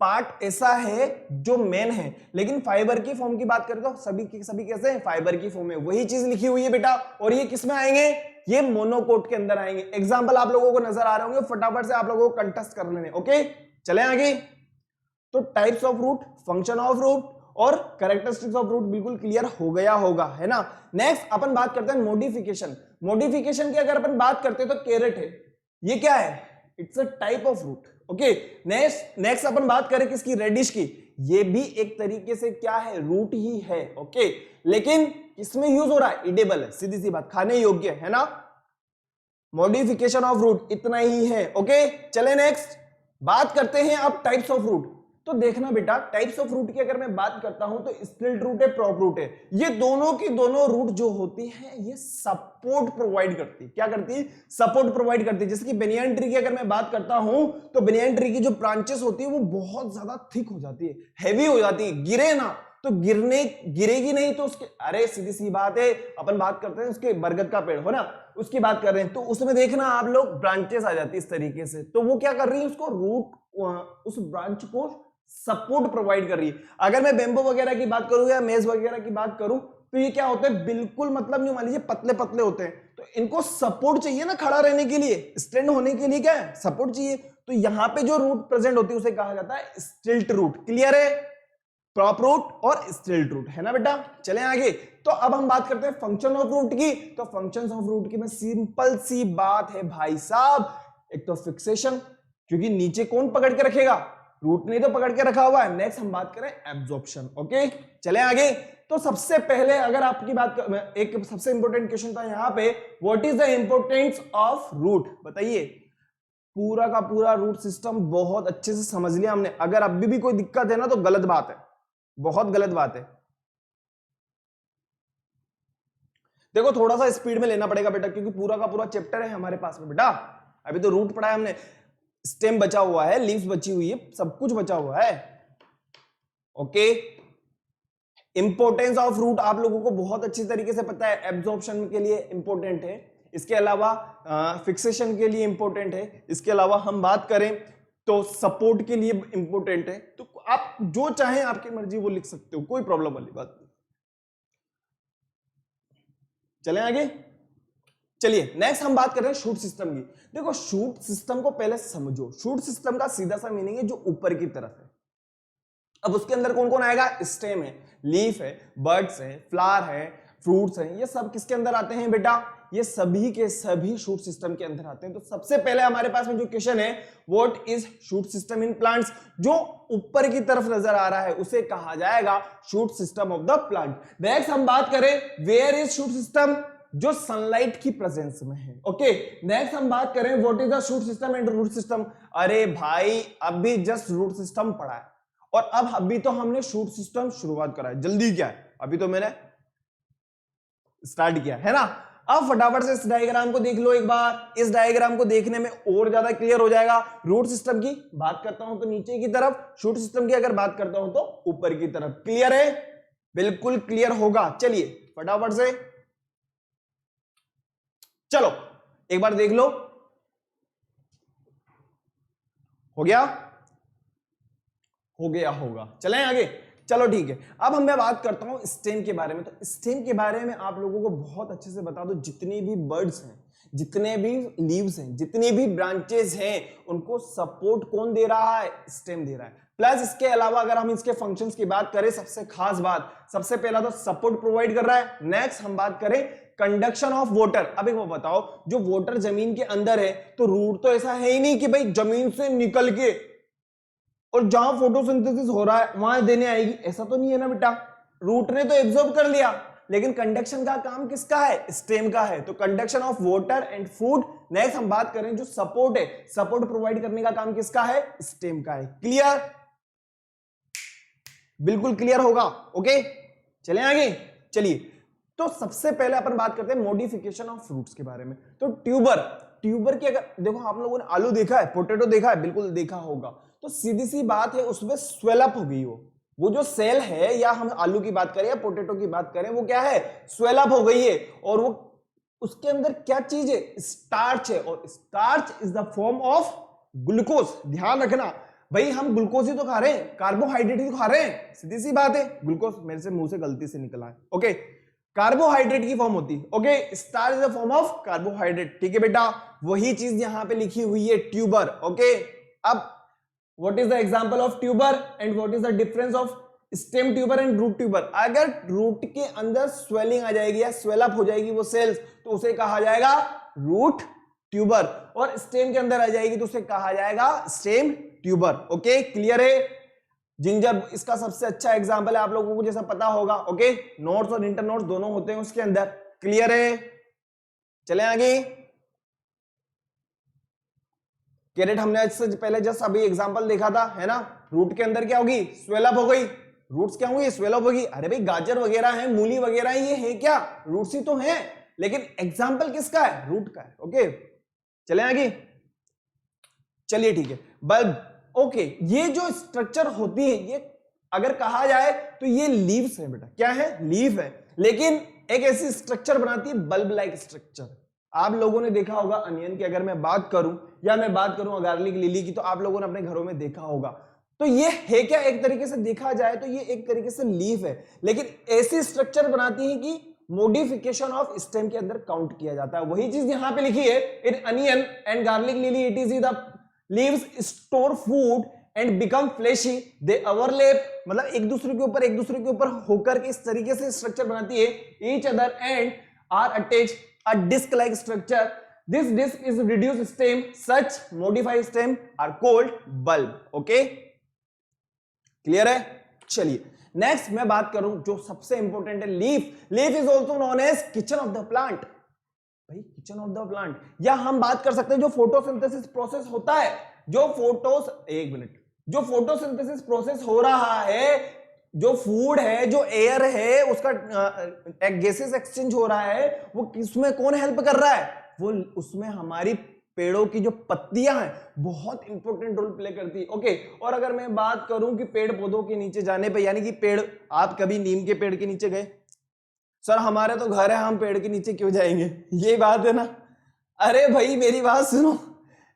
पार्ट ऐसा है जो मेन है, लेकिन फाइबर की फॉर्म की बात करें तो सभी की सभी कैसे हैं? फाइबर की फॉर्म में। वही चीज लिखी हुई है बेटा, और ये किस में आएंगे? ये मोनोकोट के अंदर आएंगे। एग्जांपल आप लोगों को नजर आ रहे होंगे, फटाफट से आप लोगों को कंटेस्ट कर लेने। ओके, चले आगे। तो types of root, function of root और कैरेक्टरिस्टिक्स ऑफ रूट बिल्कुल क्लियर हो गया होगा, है ना। नेक्स्ट अपन बात करते हैं मॉडिफिकेशन। मॉडिफिकेशन की अगर अपन बात करते हैं तो कैरेट है, ये क्या है? It's a type of route. Okay, next अपन बात करें किसकी? रेडिश की। ये भी एक तरीके से क्या है? रूट ही है। ओके, लेकिन किसमें यूज हो रहा है? इडेबल है, सीधी सी बात, खाने योग्य है ना। मॉडिफिकेशन ऑफ रूट इतना ही है। ओके, चले नेक्स्ट बात करते हैं अब टाइप्स ऑफ रूट। तो देखना बेटा, टाइप्स ऑफ रूट की अगर मैं बात करता हूं तो स्प्लिट रूट है, प्रॉप रूट है। ये दोनों की दोनों रूट जो होती है ये सपोर्ट प्रोवाइड करती है। क्या करती है? सपोर्ट प्रोवाइड करती है। जैसे कि बेनियन ट्री की अगर मैं बात करता हूं तो बेनियन ट्री की जो ब्रांचेस होती है वो बहुत ज्यादा थिक हो जाती है, हैवी हो जाती है। गिरे ना तो गिरेगी नहीं तो उसके, अरे सीधी सी बात है, अपन बात करते हैं उसके बरगद का पेड़ हो ना, उसकी बात कर रहे हैं, तो उसमें देखना आप लोग ब्रांचेस आ जाती है इस तरीके से। तो वो क्या कर रही है? उसको रूट, उस ब्रांच को सपोर्ट प्रोवाइड कर रही है। अगर मैं बेम्बो वगैरह की बात करूं या मेज वगैरह की बात करूं तो ये क्या होते हैं? बिल्कुल मतलब मान लीजिए पतले पतले होते हैं, तो इनको सपोर्ट चाहिए ना खड़ा रहने के लिए, स्टैंड होने के लिए क्या है? सपोर्ट चाहिए। तो यहां पे जो रूट प्रेजेंट होती है उसे कहा जाता है स्टिल्ट रूट। क्लियर है? प्रॉप रूट और स्टिल्ट रूट, है ना बेटा। चलें आगे। तो अब हम बात करते हैं फंक्शन ऑफ रूट की। तो फंक्शंस ऑफ रूट की में सिंपल सी बात है भाई साहब, एक तो फिक्सेशन, क्योंकि नीचे कौन पकड़ के रखेगा? रूट ने तो पकड़ के रखा हुआ है। नेक्स्ट हम बात करें एब्जॉर्प्शन। ओके, चले आगे। तो सबसे पहले अगर आपकी बात कर, एक सबसे इंपॉर्टेंट क्वेश्चन था यहां पे, what is the importance of root, बताइए। पूरा का पूरा रूट सिस्टम बहुत अच्छे से समझ लिया हमने। अगर अभी भी कोई दिक्कत है ना तो गलत बात है, बहुत गलत बात है। देखो थोड़ा सा स्पीड में लेना पड़ेगा बेटा, क्योंकि पूरा का पूरा चैप्टर है हमारे पास में बेटा। अभी तो रूट पढ़ा है हमने, स्टेम बचा हुआ है, लीव्स बची हुई है, सब कुछ बचा हुआ है। ओके, इंपॉर्टेंस ऑफ रूट आप लोगों को बहुत अच्छी तरीके से पता है, एब्जॉर्प्शन के लिए इंपॉर्टेंट है, इसके अलावा फिक्सेशन के लिए इंपॉर्टेंट है, इसके अलावा हम बात करें तो सपोर्ट के लिए इंपॉर्टेंट है। तो आप जो चाहें आपकी मर्जी वो लिख सकते हो, कोई प्रॉब्लम वाली बात नहीं। चलें आगे, चलिए नेक्स्ट हम बात कर रहे हैं शूट सिस्टम की। देखो शूट सिस्टम को पहले समझो। शूट सिस्टम का सीधा सा मीनिंग है जो ऊपर की तरफ है। अब उसके अंदर कौन कौन आएगा, स्टेम है, लीफ है, बर्ड्स है, फ्लावर है, फ्रूट्स है, ये सब किसके अंदर आते हैं बेटा, ये सभी के सभी शूट सिस्टम के अंदर आते हैं। तो सबसे पहले हमारे पास में जो क्वेश्चन है, what is shoot system in plants, जो ऊपर की तरफ नजर आ रहा है उसे कहा जाएगा shoot system of the plant. Next हम बात करें वेयर इज शूट सिस्टम, जो सनलाइट की प्रेजेंस में है। ओके, नेक्स्ट हम बात करें what is the shoot system and root system. अरे भाई अभी जस्ट रूट सिस्टम पढ़ा है और अब अभी तो हमने शूट सिस्टम शुरुआत करा है, जल्दी क्या है, अभी तो मैंने स्टार्ट किया है ना। अब फटाफट से इस डायग्राम को देख लो एक बार, इस डायग्राम को देखने में और ज्यादा क्लियर हो जाएगा। रूट सिस्टम की बात करता हूं तो नीचे की तरफ, शूट सिस्टम की अगर बात करता हूं तो ऊपर की तरफ। क्लियर है, बिल्कुल क्लियर होगा। चलिए फटाफट से चलो एक बार देख लो, हो गया, हो गया होगा। चलें आगे, चलो ठीक है। अब मैं बात करता हूं स्टेम के बारे में। तो स्टेम के बारे में आप लोगों को बहुत अच्छे से बता दो, जितने भी बर्ड्स हैं, जितने भी लीव्स हैं, जितने भी ब्रांचेस हैं, उनको सपोर्ट कौन दे रहा है, स्टेम दे रहा है। प्लस इसके अलावा अगर हम इसके फंक्शंस की बात करें, सबसे खास बात, सबसे पहला तो सपोर्ट प्रोवाइड कर रहा है। नेक्स्ट हम बात करें कंडक्शन ऑफ वाटर। अब एक वो बताओ, जो वाटर जमीन के अंदर है तो रूट तो ऐसा है ही नहीं कि भाई जमीन से निकल के और जहां फोटोसिंथेसिस हो रहा है वहां देने आएगी, ऐसा तो नहीं है ना बेटा। रूट ने तो एब्जॉर्ब कर लिया, लेकिन कंडक्शन का काम किसका है, स्टेम का है। तो conduction of water and food. Next हम बात करें जो सपोर्ट है, सपोर्ट प्रोवाइड करने का काम किसका है, स्टेम का है। क्लियर, बिल्कुल क्लियर होगा। ओके चलें आगे, चलिए। तो सबसे पहले अपन बात करते हैं मॉडिफिकेशन ऑफ फ्रूट्स के बारे में। तो ट्यूबर, ट्यूबर की अगर देखो, आप लोगों ने आलू देखा है, पोटैटो देखा है, बिल्कुल देखा होगा। तो सीधी सी बात है, उसमें स्वेलअप हो गई वो जो सेल है, या हम आलू की बात करें या पोटैटो की बात करें, वो क्या है, स्वेलअप हो गई है। और वो उसके अंदर क्या चीज है, स्टार्च है। और starch is the form of glucose. ध्यान रखना भाई, हम ग्लूकोज ही तो खा रहे हैं, कार्बोहाइड्रेट ही तो खा रहे हैं, सीधी सी बात है। ग्लूकोज मेरे से मुंह से गलती से निकला है, ओके, कार्बोहाइड्रेट की फॉर्म होती है। Okay, starch is the form of carbohydrate. ठीक है बेटा, वही चीज यहां पे लिखी हुई है, ट्यूबर। ओके, अब what is the example of tuber and what is the difference of stem tuber and root tuber. अगर रूट के अंदर स्वेलिंग आ जाएगी या स्वेलअप हो जाएगी वो सेल्स, तो उसे कहा जाएगा रूट ट्यूबर। और स्टेम के अंदर आ जाएगी तो उसे कहा जाएगा स्टेम ट्यूबर। ओके क्लियर है। जिंजर इसका सबसे अच्छा एग्जांपल है, आप लोगों को जैसा पता होगा। ओके, नोट्स और इंटर नोट्स दोनों होते हैं उसके अंदर। क्लियर है, चलें आगे। कैरेट हमने इससे पहले जस्ट अभी एग्जांपल देखा था, है ना। रूट के अंदर क्या होगी, स्वेलअप हो गई। रूट्स क्या होंगी, स्वेलअप होगी। अरे भाई गाजर वगैरह है, मूली वगैरह है, ये है क्या, रूट्स ही तो है, लेकिन एग्जांपल किसका है, रूट का है। ओके चलें आगे, चलिए ठीक है। बल्ब, ओके, ये जो स्ट्रक्चर होती है, ये अगर कहा जाए तो ये लीव्स है बेटा। क्या है, लीफ है, लेकिन एक ऐसी स्ट्रक्चर बनाती है बल्ब लाइक स्ट्रक्चर। आप लोगों ने देखा होगा अनियन की, अगर मैं बात करूं या मैं बात करूं गार्लिक लिली की, तो आप लोगों ने अपने घरों में देखा होगा। तो ये है क्या, एक तरीके से देखा जाए तो ये एक तरीके से लीफ है, लेकिन ऐसी स्ट्रक्चर बनाती है कि मॉडिफिकेशन ऑफ स्टेम के अंदर काउंट किया जाता है। वही चीज यहां पे लिखी है, इन onion and garlic lily it is the leaves store food and become fleshy, they overlap, मतलब एक दूसरे के ऊपर होकर के इस तरीके से स्ट्रक्चर बनाती है। Each other and are attached a disc like structure, this disc is reduced stem, such modified stem are called bulb. okay clear है। चलिए नेक्स्ट मैं बात करूं जो सबसे इंपॉर्टेंट है, leaf. Leaf is also known as kitchen of the plant. भाई kitchen of the plant, या हम बात कर सकते हैं जो फोटोसिंथेसिस प्रोसेस होता है, जो फोटोसिंथेसिस प्रोसेस हो रहा है, जो फूड है, जो एयर है, उसका गैसेस एक्सचेंज हो रहा है, वो किसमें कौन हेल्प कर रहा है? वो उसमें हमारी पेड़ों की जो पत्तियां हैं बहुत इंपॉर्टेंट रोल प्ले करती है। ओके, और अगर मैं बात करूं कि पेड़ पौधों के नीचे जाने पे, यानी कि पेड़, आप कभी नीम के पेड़ के नीचे गए? सर हमारे तो घर है, हम पेड़ के नीचे क्यों जाएंगे, ये बात है ना। अरे भाई मेरी बात सुनो,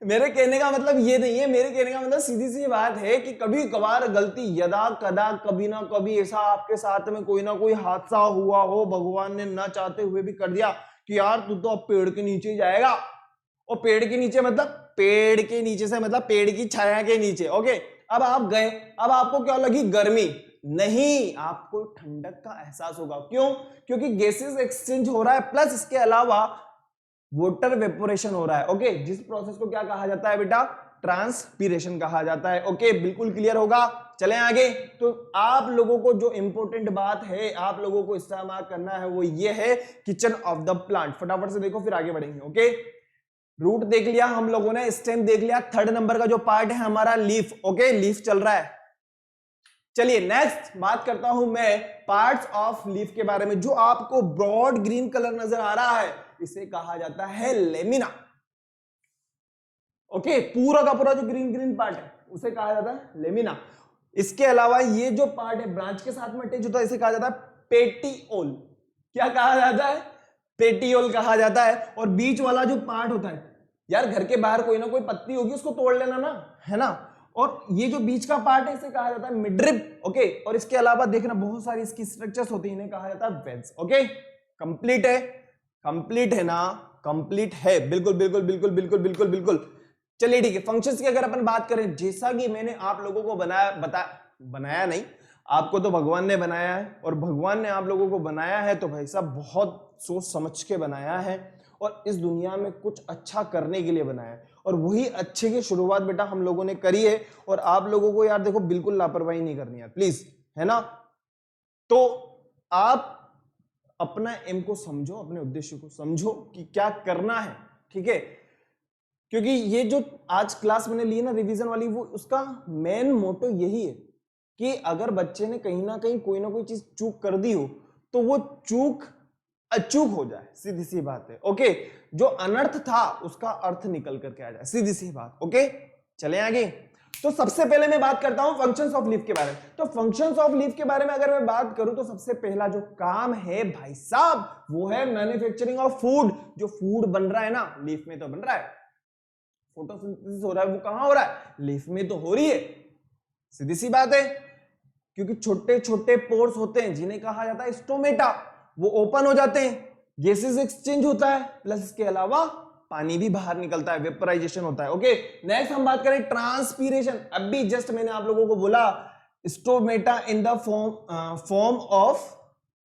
मेरे कहने का मतलब ये नहीं है, मेरे कहने का मतलब सीधी सी बात है कि कभी कभार गलती, यदा कदा, कभी ना कभी ऐसा आपके साथ में कोई ना कोई हादसा हुआ हो, भगवान ने ना चाहते हुए भी कर दिया कि यार तू तो अब पेड़ के नीचे ही जाएगा। और पेड़ के नीचे मतलब पेड़ के नीचे से मतलब पेड़ की छाया के नीचे। ओके, अब आप गए, अब आपको क्या लगी? गर्मी नहीं, आपको ठंडक का एहसास होगा। क्यों? क्योंकि गैसेस एक्सचेंज हो रहा है, प्लस इसके अलावा वाटर वेपोरेशन हो रहा है। ओके, जिस प्रोसेस को क्या कहा जाता है बेटा? ट्रांसपीरेशन कहा जाता है। ओके, बिल्कुल क्लियर होगा। चलें आगे। तो आप लोगों को जो इंपॉर्टेंट बात है, आप लोगों को इस्तेमाल करना है, वो ये है किचन ऑफ द प्लांट। फटाफट से देखो फिर आगे बढ़ेंगे। ओके, रूट देख लिया हम लोगों ने, स्टेम देख लिया, थर्ड नंबर का जो पार्ट है हमारा लीफ। ओके, लीफ चल रहा है। चलिए नेक्स्ट बात करता हूं मैं पार्ट्स ऑफ लीफ के बारे में। जो आपको ब्रॉड ग्रीन कलर नजर आ रहा है, इसे कहा जाता है लेमिना। ओके, पूरा का पूरा जो ग्रीन ग्रीन पार्ट है उसे कहा जाता है लेमिना। इसके अलावा ये जो पार्ट है ब्रांच के साथ में अटैच होता है, इसे कहा जाता है पेटियोल। क्या कहा जाता है? पेटियोल कहा जाता है। और बीच वाला जो पार्ट होता है, यार घर के बाहर कोई ना कोई पत्ती होगी, उसको तोड़ लेना ना, है ना। और ये जो बीच का पार्ट है इसे कहा जाता है मिडरिप। ओके, और इसके अलावा देखना बहुत सारी इसकी स्ट्रक्चर्स होती है, इन्हें कहा जाता है वेन्स। ओके, कंप्लीट है? कंप्लीट है ना? कंप्लीट है, बिल्कुल बिल्कुल बिल्कुल बिल्कुल बिल्कुल बिल्कुल। चलिए ठीक है, फंक्शंस की अगर अपन बात करें, जैसा कि मैंने आप लोगों को बनाया नहीं, आपको तो भगवान ने बनाया है, और भगवान ने आप लोगों को बनाया है तो भाई साहब बहुत सोच समझ के बनाया है, और इस दुनिया में कुछ अच्छा करने के लिए बनाया है, और वही अच्छे की शुरुआत बेटा हम लोगों ने करी है। और आप लोगों को यार देखो बिल्कुल लापरवाही नहीं करनी है प्लीज, है ना। तो आप अपना एम को समझो, अपने उद्देश्य को समझो कि क्या करना है, ठीक है। क्योंकि ये जो आज क्लास मैंने ली ना रिवीजन वाली, वो उसका मेन मोटो यही है कि अगर बच्चे ने कहीं ना कहीं कोई ना कोई चीज चूक कर दी हो तो वो चूक अचूक हो जाए, सीधी सी बात है। ओके, जो अनर्थ था उसका अर्थ निकल करके आ जाए, सीधी सी बात। ओके, चले आगे। तो सबसे पहले मैं बात करता हूं फंक्शंस ऑफ लीफ के बारे में। तो फंक्शंस ऑफ लीफ के बारे में अगर मैं बात करूं तो सबसे पहला जो काम है भाई साहब वो है मैन्युफैक्चरिंग ऑफ फूड। जो फूड बन रहा है ना लीफ में तो बन रहा है, फोटोसिंथेसिस हो रहा है, वो कहां हो रहा है? लीफ में तो हो रही है, सीधी सी बात है। क्योंकि छोटे छोटे पोर्स होते हैं जिन्हें कहा जाता है स्टोमेटा, वो ओपन हो जाते हैं, गैसेस एक्सचेंज होता है, प्लस इसके अलावा पानी भी बाहर निकलता है, वेपराइजेशन होता है। ओके, नेक्स्ट हम बात करें ट्रांसपीरेशन। अभी जस्ट मैंने आप लोगों को बोला stomata in the form of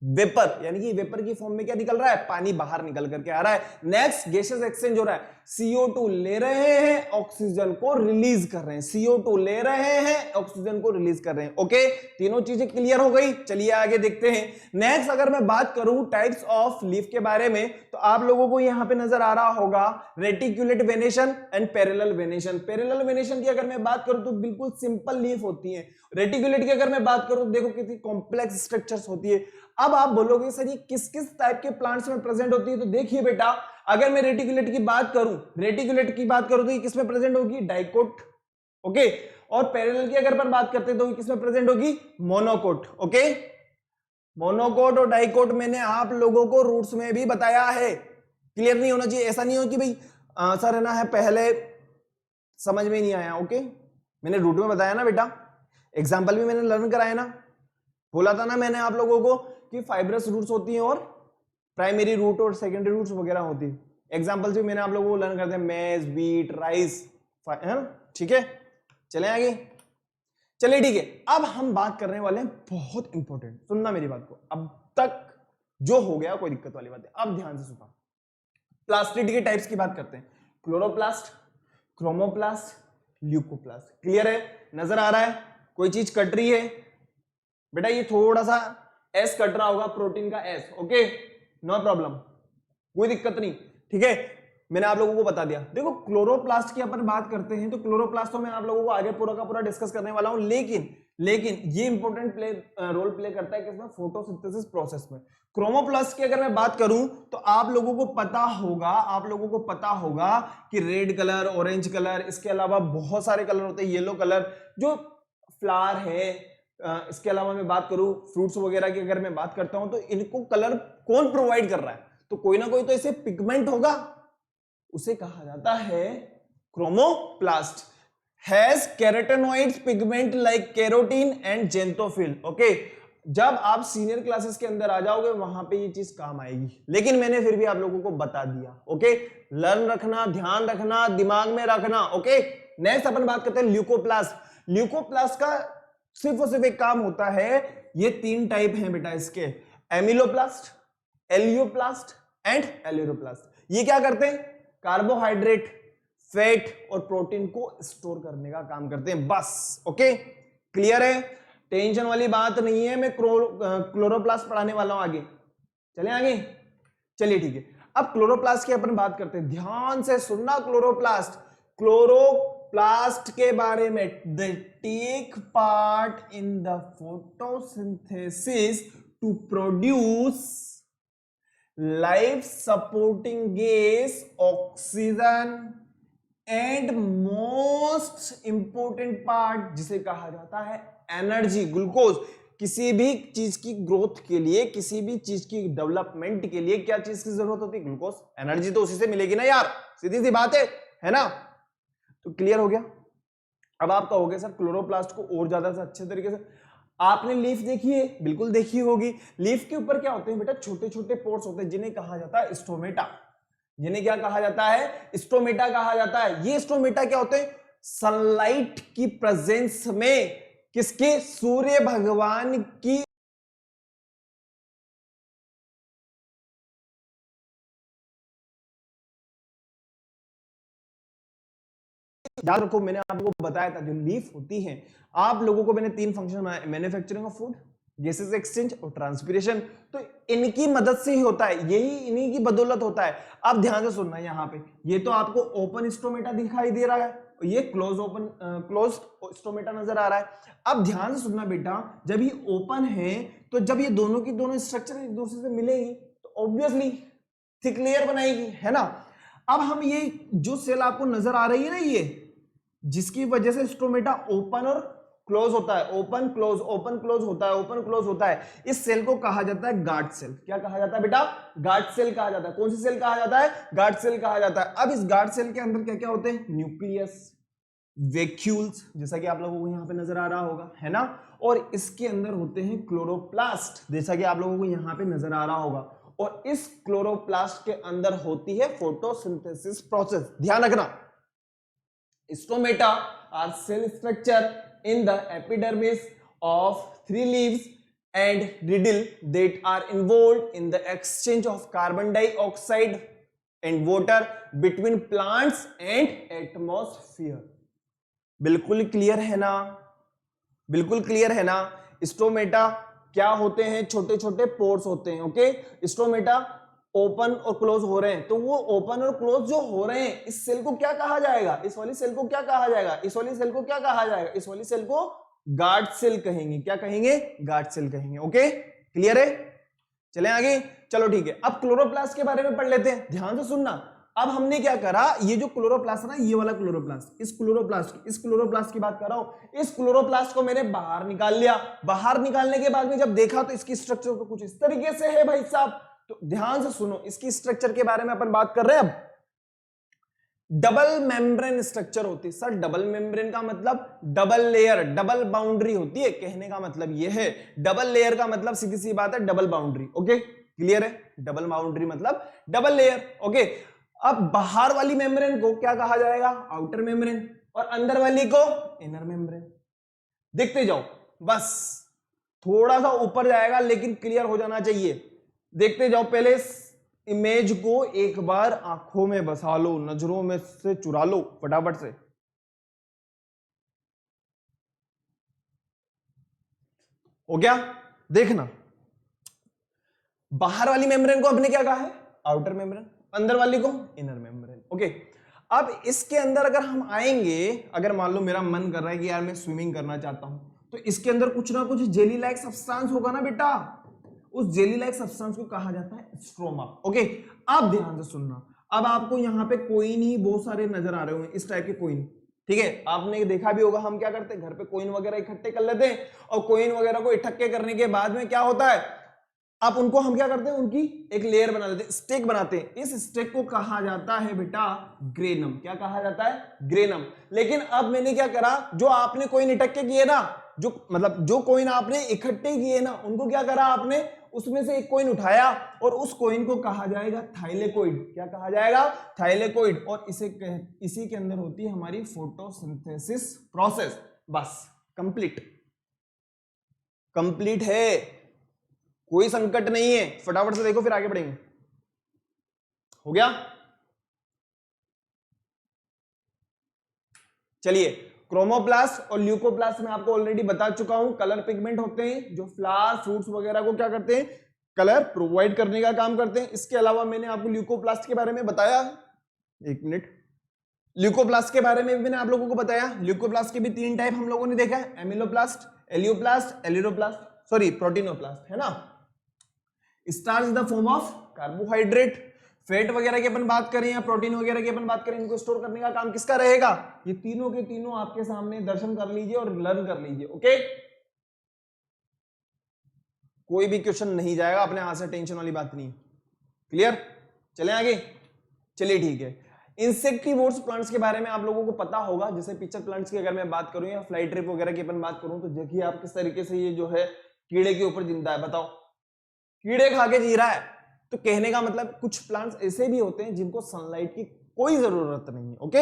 vapour, यानी कि वेपर की फॉर्म में क्या निकल रहा है? पानी बाहर निकल करके आ रहा है। नेक्स्ट गैसेस एक्सचेंज हो रहा है, CO2 ले रहे हैं, ऑक्सीजन को रिलीज कर रहे हैं, CO2 ले रहे हैं, ऑक्सीजन को रिलीज कर रहे हैं। ओके, तीनों चीजें क्लियर हो गई। चलिए आगे देखते हैं। नेक्स्ट अगर मैं बात करूं टाइप्स ऑफ लीफ के बारे में, तो आप लोगों को यहां पे नजर आ रहा होगा reticulate venation and parallel venation. Parallel venation की अगर मैं बात करूं तो बिल्कुल सिंपल लीफ होती है। रेटिकुलेट की अगर मैं बात करूं तो देखो कितनी कॉम्प्लेक्स स्ट्रक्चर्स होती है। अब आप बोलोगे सर ये किस किस टाइप के प्लांट्स में प्रेजेंट होती है? तो देखिए बेटा, अगर मैं रेटिकुलेट की बात करूं तो ये किस में प्रेजेंट होगी? डाइकोट। ओके, और पैरेलल की अगर अपन बात करते हैं तो किस में प्रेजेंट होगी? मोनोकोट। ओके, मोनोकोट और डाइकोट मैंने आप लोगों को रूट्स में भी बताया है। क्लियर नहीं होना चाहिए, ऐसा नहीं हो कि भाई सर है ना है पहले समझ में नहीं आया। ओके, मैंने रूट में बताया ना बेटा, एग्जाम्पल भी मैंने लर्न कराया ना, बोला था ना मैंने आप लोगों को कि फाइब्रस रूट्स होती हैं और प्राइमरी रूट और सेकेंडरी रूट्स वगैरह होती है। एग्जांपल्स भी मैंने आप लोगों को लर्न करते हैं, मेज, बीट, राइस, है ना। ठीक है, चलें आगे। चलिए ठीक है, अब हम बात करने वाले हैं बहुत इंपॉर्टेंट, सुनना मेरी बात को। अब तक जो हो गया कोई दिक्कत वाली बात है, अब ध्यान से सुना। प्लास्टिडी के टाइप्स की बात करते हैं, क्लोरोप्लास्ट, क्रोमोप्लास्ट, ल्यूकोप्लास्ट। क्लियर है? नजर आ रहा है? कोई चीज कट रही है? बेटा ये थोड़ा सा एस कट रहा होगा, प्रोटीन का एस, ओके, नो प्रॉब्लम, कोई दिक्कत नहीं, ठीक है। मैंने आप लोगों को बता दिया। देखो क्लोरोप्लास्ट की अपन बात करते हैं तो क्लोरोप्लास्ट तो मैं आप लोगों को आगे पूरा का पूरा डिस्कस करने वाला हूं, लेकिन ये इंपॉर्टेंट रोल प्ले करता है किसमें, फोटोसिंथेसिस प्रोसेस में। क्रोमोप्लास्ट की अगर मैं बात करूं तो आप लोगों को पता होगा कि रेड कलर, ऑरेंज कलर, इसके अलावा बहुत सारे कलर होते हैं, येलो कलर, जो फ्लावर है, इसके अलावा मैं बात करूं फ्रूट्स वगैरह की अगर मैं बात करता हूं तो इनको कलर कौन प्रोवाइड कर रहा है, तो कोई ना कोई तो ऐसे पिगमेंट होगा, उसे कहा जाता है chromoplast. Has carotenoids pigment like carotene and xanthophyll, okay. जब आप सीनियर क्लासेस के अंदर आ जाओगे वहां पे ये चीज काम आएगी, लेकिन मैंने फिर भी आप लोगों को बता दिया, ओके। लर्न रखना, ध्यान रखना, दिमाग में रखना, ओके। नेक्स्ट अपन बात करते हैं ल्यूकोप्लास्ट। ल्यूकोप्लास्ट का सिर्फ और सिर्फ एक काम होता है, ये 3 टाइप हैं बेटा इसके, एमिलोप्लास्ट, एलियोप्लास्ट एंड एलियोप्लास्ट। ये क्या करते हैं, कार्बोहाइड्रेट, फैट और प्रोटीन को स्टोर करने का काम करते हैं, बस, ओके। क्लियर है, टेंशन वाली बात नहीं है, मैं क्लोरोप्लास्ट पढ़ाने वाला हूं आगे। चले आगे, चलिए ठीक है। अब क्लोरोप्लास्ट की अपन बात करते हैं, ध्यान से सुनना। क्लोरोप्लास्ट के बारे में, they take part in the photosynthesis to produce life supporting gas oxygen and most important part जिसे कहा जाता है एनर्जी, ग्लूकोज। किसी भी चीज की ग्रोथ के लिए, किसी भी चीज की डेवलपमेंट के लिए क्या चीज की जरूरत होती है, ग्लूकोज। एनर्जी तो उसी से मिलेगी ना यार, सीधी सी बात है ना। तो क्लियर हो गया। अब आप कहोगे सर क्लोरोप्लास्ट को और ज्यादा से अच्छे तरीके से, आपने लीफ देखी है, बिल्कुल देखी होगी। लीफ के ऊपर क्या होते हैं बेटा, छोटे छोटे पोर्स होते हैं जिन्हें कहा जाता है स्टोमेटा। जिन्हें क्या कहा जाता है, स्टोमेटा कहा जाता है। ये स्टोमेटा क्या होते हैं, सनलाइट की प्रेजेंस में, किसके, सूर्य भगवान की, याद रखो मैंने आपको बताया था जो लीफ होती है, आप लोगों को मैंने 3 फंक्शन बनाए, manufacturing of food, gases exchange और ट्रांसपिरेशन। तो इनकी मदद से ही होता है, यही इन्हीं की बदौलत होता है। अब ध्यान से सुनना, यहाँ पे ये तो आपको ओपन स्टोमेटा दिखाई दे रहा है, ये क्लोज स्टोमेटा नजर आ रहा है। अब ध्यान से सुनना बेटा, जब ये ओपन है तो जब ये दोनों की दोनों स्ट्रक्चर एक दूसरे से मिलेगी तो ऑब्वियसली थिक लेयर बनाएगी, है ना। अब हम ये जो सेल आपको नजर आ रही है ना, ये जिसकी वजह से स्टोमेटा ओपन और क्लोज होता है, ओपन क्लोज होता है, ओपन क्लोज होता है, इस सेल को कहा जाता है गार्ड सेल। क्या कहा जाता है बेटा, गार्ड सेल कहा जाता है। कौन सी सेल कहा जाता है, गार्ड सेल कहा जाता है। अब इस गार्ड सेल के अंदर क्या क्या होते हैं, न्यूक्लियस, वैक्यूल्स, जैसा कि आप लोगों को यहां पे नजर आ रहा होगा, है ना। और इसके अंदर होते हैं क्लोरोप्लास्ट, जैसा कि आप लोगों को यहां पे नजर आ रहा होगा। और इस क्लोरोप्लास्ट के अंदर होती है फोटोसिंथेसिस प्रोसेस। ध्यान रखना, stomata are cell structure in the epidermis of 3 leaves and riddle that are involved in the exchange of carbon dioxide and water between plants and atmosphere। बिल्कुल क्लियर है ना, बिल्कुल क्लियर है ना। स्टोमेटा क्या होते हैं, छोटे छोटे पोर्स होते हैं, ओके। स्टोमेटा ओपन और क्लोज हो रहे हैं, तो वो ओपन और क्लोज जो हो रहे हैं, इस सेल को क्या कहा जाएगा, इस वाली सेल को क्या कहा जाएगा, इस वाली सेल को क्या कहा जाएगा, इस वाली सेल को गार्ड सेल कहेंगे। क्या कहेंगे, गार्ड सेल कहेंगे, ओके। क्लियर है, चलें आगे। चलो ठीक है, अब क्लोरोप्लास्ट के बारे में पढ़ लेते हैं, ध्यान से सुनना। अब हमने क्या करा, ये जो क्लोरोप्लास्ट है ना, ये वाला क्लोरोप्लास्ट, इस क्लोरोप्लास्ट की बात कर रहा हूं। इस क्लोरोप्लास्ट को मैंने बाहर निकाल लिया। बाहर निकालने के बाद में जब देखा तो इसकी स्ट्रक्चर तो कुछ इस तरीके से है भाई साहब। तो ध्यान से सुनो, इसकी स्ट्रक्चर के बारे में अपन बात कर रहे हैं। अब डबल मेम्ब्रेन स्ट्रक्चर होती है। सर डबल मेम्ब्रेन का मतलब डबल लेयर, डबल बाउंड्री होती है, कहने का मतलब यह है। डबल लेयर का मतलब सीधी सी बात है डबल बाउंड्री, ओके। क्लियर है, डबल बाउंड्री मतलब डबल लेयर, ओके। अब बाहर वाली मेम्ब्रेन को क्या कहा जाएगा, आउटर मेम्ब्रेन, और अंदर वाली को इनर मेम्ब्रेन। देखते जाओ, बस थोड़ा सा ऊपर जाएगा लेकिन क्लियर हो जाना चाहिए। देखते जाओ, पहले इमेज को एक बार आंखों में बसा लो, नजरों में से चुरा लो फटाफट से। हो गया। देखना, बाहर वाली मेम्ब्रेन को हमने क्या कहा है, आउटर मेम्ब्रेन, अंदर वाली को इनर मेम्ब्रेन। ओके, अब इसके अंदर अगर हम आएंगे, अगर मान लो मेरा मन कर रहा है कि यार मैं स्विमिंग करना चाहता हूं, तो इसके अंदर कुछ ना कुछ जेली लाइक सब्सटेंस होगा ना बेटा, उस जेली लाइक सब्सटेंस को कहा जाता है स्ट्रोमा। ओके, अब ध्यान से सुनना, अब आपको यहाँ पे कोइन ही बहुत सारे नजर आ रहे होंगे, इस टाइप के कोइन, ठीक है, आपने देखा भी होगा हम क्या करते हैं, घर पे कोइन वगैरह इकट्ठे कर लेते हैं, और कोइन वगैरह को इकट्ठे करने के बाद में क्या होता है, अब उनको हम क्या करते हैं, उनकी एक लेयर बना लेते हैं, स्टेक बनाते हैं, इस स्टेक को कहा जाता है बेटा ग्रेनम। क्या कहा जाता है, ग्रेनम। लेकिन अब मैंने क्या करा, जो आपने कोइन इकट्ठे किए ना, जो मतलब जो कोइन आपने इकट्ठे किए ना, उनको क्या करा आपने, उसमें से एक कोइन उठाया और उस कोइन को कहा जाएगा थाइलेकोइड। क्या कहा जाएगा, थाइलेकोइड। और इसी के अंदर होती है हमारी फोटोसिंथेसिस प्रोसेस। बस कंप्लीट, कंप्लीट है, कोई संकट नहीं है। फटाफट से देखो फिर आगे बढ़ेंगे। हो गया, चलिए, क्रोमोप्लास्ट और ल्यूकोप्लास्ट में आपको ऑलरेडी बता चुका हूं, कलर पिगमेंट होते हैं जो फ्लावर फ्रूट्स वगैरह को क्या करते हैं, कलर प्रोवाइड करने का काम करते हैं। इसके अलावा मैंने आपको ल्यूकोप्लास्ट के बारे में बताया, एक मिनट, ल्यूकोप्लास्ट के बारे में भी मैंने आप लोगों को बताया। ल्यूकोप्लास्ट के भी 3 टाइप हम लोगों ने देखा है, एमिलोप्लास्ट, एलियोप्लास्ट, एलिरोप्लास्ट, सॉरी प्रोटीनोप्लास्ट, है ना। Starch in the form of carbohydrate, fat वगैरह की अपन बात करें या प्रोटीन वगैरह की अपन बात करें, इनको स्टोर करने का काम किसका रहेगा, ये तीनों के तीनों आपके सामने दर्शन कर लीजिए और लर्न कर लीजिए। ओके, कोई भी क्वेश्चन नहीं जाएगा अपने हाथ से, टेंशन वाली बात नहीं। क्लियर, चले आगे। चलिए ठीक है, इंसेक्टिवोर्स प्लांट्स के बारे में आप लोगों को पता होगा, जैसे पिक्चर प्लांट्स की अगर मैं बात करूं या फ्लाई ट्रिप वगैरह की अपन बात करूं, तो देखिए आप किस तरीके से ये जो है कीड़े के ऊपर जिंदा है। बताओ, कीड़े खा के जी रहा है। तो कहने का मतलब कुछ प्लांट्स ऐसे भी होते हैं जिनको सनलाइट की कोई जरूरत नहीं है। ओके,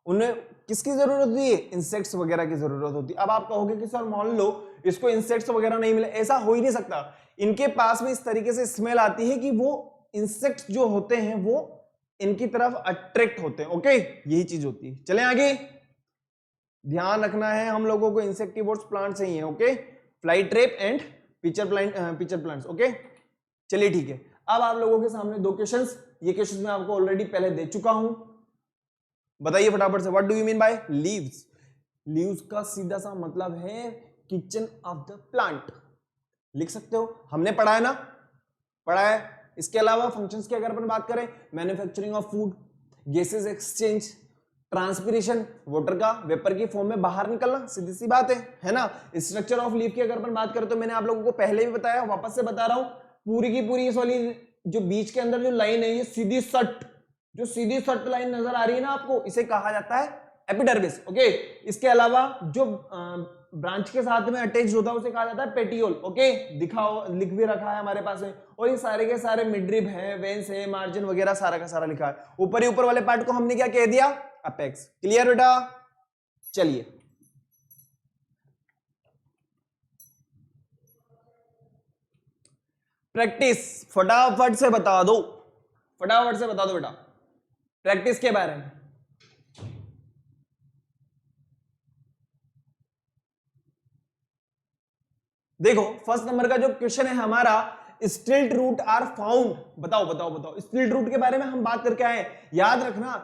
उन्हें किसकी जरूरत होती है, इंसेक्ट्स वगैरह की जरूरत होती है। अब आप कहोगे कि सर मान लो इसको इंसेक्ट्स वगैरह नहीं मिले, ऐसा हो ही नहीं सकता। इनके पास में इस तरीके से स्मेल आती है कि वो इंसेक्ट्स जो होते हैं वो इनकी तरफ अट्रैक्ट होते हैं। ओके, यही चीज होती है। चलें आगे, ध्यान रखना है हम लोगों को, इंसेक्टिवोर्स प्लांट्स ही है। Okay, fly trap and picture plants. Okay, चलिए ठीक है। अब आप लोगों के सामने 2 क्वेश्चंस, ये क्वेश्चंस मैं आपको ऑलरेडी पहले दे चुका हूं, बताइए फटाफट से, what do you mean by leaves. Leaves का सीधा सा मतलब है किचन ऑफ द प्लांट, लिख सकते हो, हमने पढ़ा है ना, पढ़ा है। इसके अलावा फंक्शंस की अगर अपन बात करें, manufacturing of food, gases exchange, transpiration, water का वेपर की फॉर्म में बाहर निकलना, सीधी सी बात है ना। स्ट्रक्चर ऑफ लीफ की अगर अपन बात करें तो मैंने आप लोगों को पहले भी बताया, वापस से बता रहा हूं, पूरी की पूरी इस वाली जो बीच के अंदर जो लाइन है, ये सीधी सट, जो सीधी सट लाइन नजर आ रही है ना आपको, इसे कहा जाता है एपिडर्मिस। ओके, इसके अलावा जो ब्रांच के साथ में अटैच होता है उसे कहा जाता है पेटियोल। ओके, दिखाओ, लिख भी रखा है हमारे पास में। और ये सारे के सारे मिडरिब है, वेंस है, मार्जिन वगैरह सारा का सारा लिखा है। ऊपर ही ऊपर वाले पार्ट को हमने क्या कह दिया, अपेक्स। क्लियर बेटा, चलिए प्रैक्टिस फटाफट से बता दो, फटाफट से बता दो बेटा प्रैक्टिस के बारे में। देखो फर्स्ट नंबर का जो क्वेश्चन है हमारा, स्टिल्ट रूट आर फाउंड। बताओ बताओ बताओ, स्टिल्ट रूट के बारे में हम बात करके आए। याद रखना,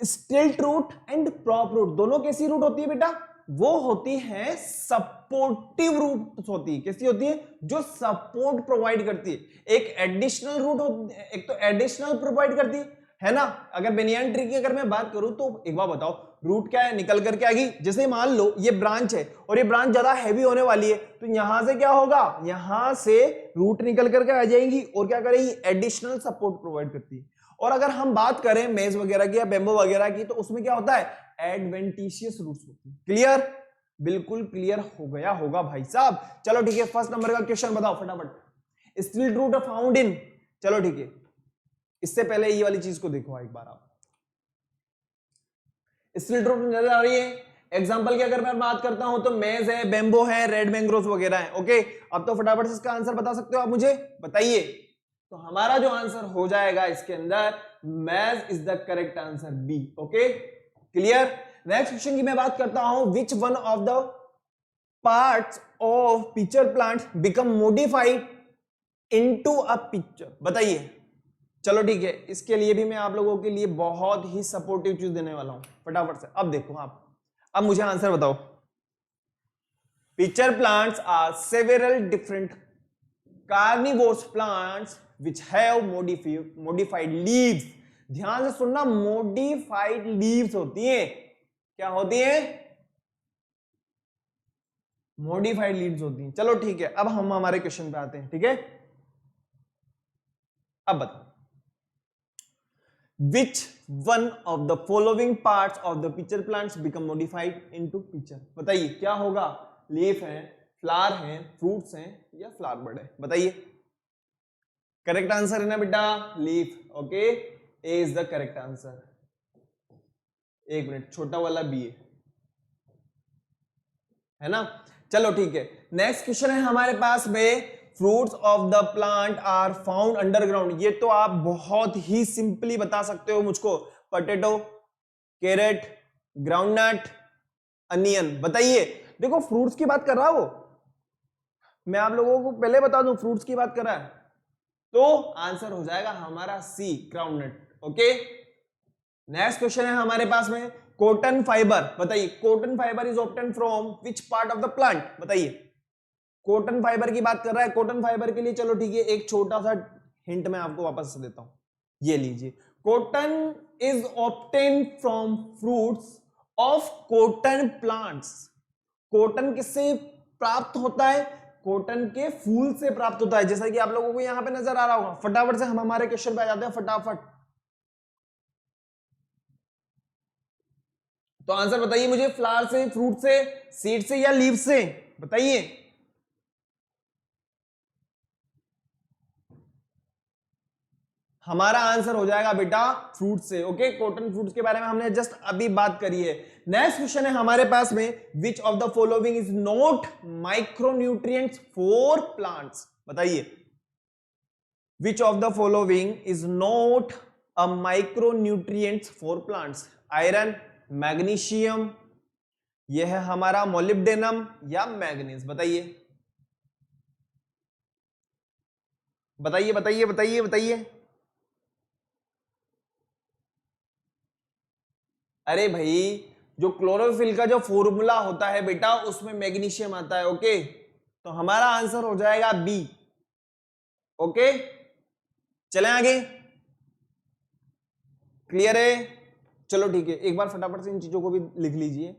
स्टिल्ट रूट एंड प्रॉप रूट दोनों कैसी रूट होती है बेटा, वो होती है सपोर्टिव रूट होती है। कैसी होती है, जो सपोर्ट प्रोवाइड करती है। एक एडिशनल रूट एक तो एडिशनल प्रोवाइड करती है ना। अगर बेनियन ट्री की अगर मैं बात करूं तो एक बार बताओ, रूट क्या है, निकल करके आ गई। जैसे मान लो ये ब्रांच है और ये ब्रांच ज्यादा हैवी होने वाली है, तो यहां से क्या होगा, यहां से रूट निकल करके आ जाएंगी और क्या करेगी, एडिशनल सपोर्ट प्रोवाइड करती है। और अगर हम बात करें मेज वगैरह की या बेम्बो वगैरह की, तो उसमें क्या होता है, एडवेंटिशियस रूट्स होती है। क्लियर, बिल्कुल क्लियर हो गया होगा भाई साहब। चलो ठीक है, फर्स्ट नंबर का क्वेश्चन बताओ फटाफट। स्टिल्ट रूट फाउंड इन, चलो ठीक है, इससे पहले ये वाली चीज को देखो एक बार आप। स्टिल्ट रूट नजर आ रही है। एग्जांपल की अगर मैं बात करता हूं तो मेज है, बेम्बो है, रेड मैंग्रोव्स वगैरह है। ओके, अब तो फटाफट से इसका आंसर बता सकते हो आप मुझे, बताइए। तो हमारा जो आंसर हो जाएगा इसके अंदर, maize is the correct answer, B. Okay, clear. Next question की मैं बात करता हूं, which one of the parts of pitcher plants become modified into a pitcher? बताइए। चलो ठीक है, इसके लिए भी मैं आप लोगों के लिए बहुत ही सपोर्टिव चीज देने वाला हूं फटाफट से। अब देखो आप, अब मुझे आंसर बताओ। Pitcher plants are several different carnivorous plants which have modified leaves. ध्यान से सुनना, मॉडिफाइड लीव्स होती हैं। क्या होती हैं? मॉडिफाइड लीव्स होती हैं। चलो ठीक है, अब हम हमारे क्वेश्चन पे आते हैं। ठीक है, अब बताओ, which one of the following parts of the pitcher plants become modified into pitcher? बताइए क्या होगा? लीफ है, फ्लावर है, फ्रूट्स हैं या फ्लावर बर्ड है? बताइए। करेक्ट आंसर है ना बेटा, leaf. Okay, A is the correct answer. एक मिनट, छोटा वाला बी है ना। चलो ठीक है, नेक्स्ट क्वेश्चन है हमारे पास में, fruits of the plant are found underground. ये तो आप बहुत ही सिंपली बता सकते हो मुझको। Potato, carrot, groundnut, onion. बताइए। देखो फ्रूट्स की बात कर रहा हो, मैं आप लोगों को पहले बता दूं फ्रूट्स की बात कर रहा है, तो आंसर हो जाएगा हमारा सी, ग्राउंडनट। ओके, नेक्स्ट क्वेश्चन है हमारे पास में, कॉटन फाइबर। बताइए, cotton fibre is obtain from which part of the plant? बताइए। कॉटन फाइबर की बात कर रहा है। कॉटन फाइबर के लिए चलो ठीक है, एक छोटा सा हिंट मैं आपको वापस से देता हूं, ये लीजिए। Cotton is obtain from fruits of cotton plants. Cotton किससे प्राप्त होता है? कॉटन के फूल से प्राप्त होता है, जैसा कि आप लोगों को यहां पे नजर आ रहा होगा। फटाफट से हम हमारे क्वेश्चन पे आ जाते हैं, फटाफट। तो आंसर बताइए मुझे, फ्लावर से, फ्रूट से, सीड से या लीव से? बताइए। हमारा आंसर हो जाएगा बेटा फ्रूट से। ओके, कॉटन फ्रूट्स के बारे में हमने जस्ट अभी बात करी है। नेक्स्ट क्वेश्चन है हमारे पास में, which of the following is not micronutrients for plants? बताइए। Which of the following is not a micronutrients for plants? Iron, magnesium, यह है हमारा मोलिब्डेनम या मैग्नीज? बताइए बताइए बताइए बताइए बताइए। अरे भाई, जो क्लोरोफिल का जो फॉर्मूला होता है बेटा, उसमें मैग्नीशियम आता है। ओके, तो हमारा आंसर हो जाएगा बी। ओके, चलें आगे। क्लियर है? चलो ठीक है, एक बार फटाफट से इन चीजों को भी लिख लीजिए,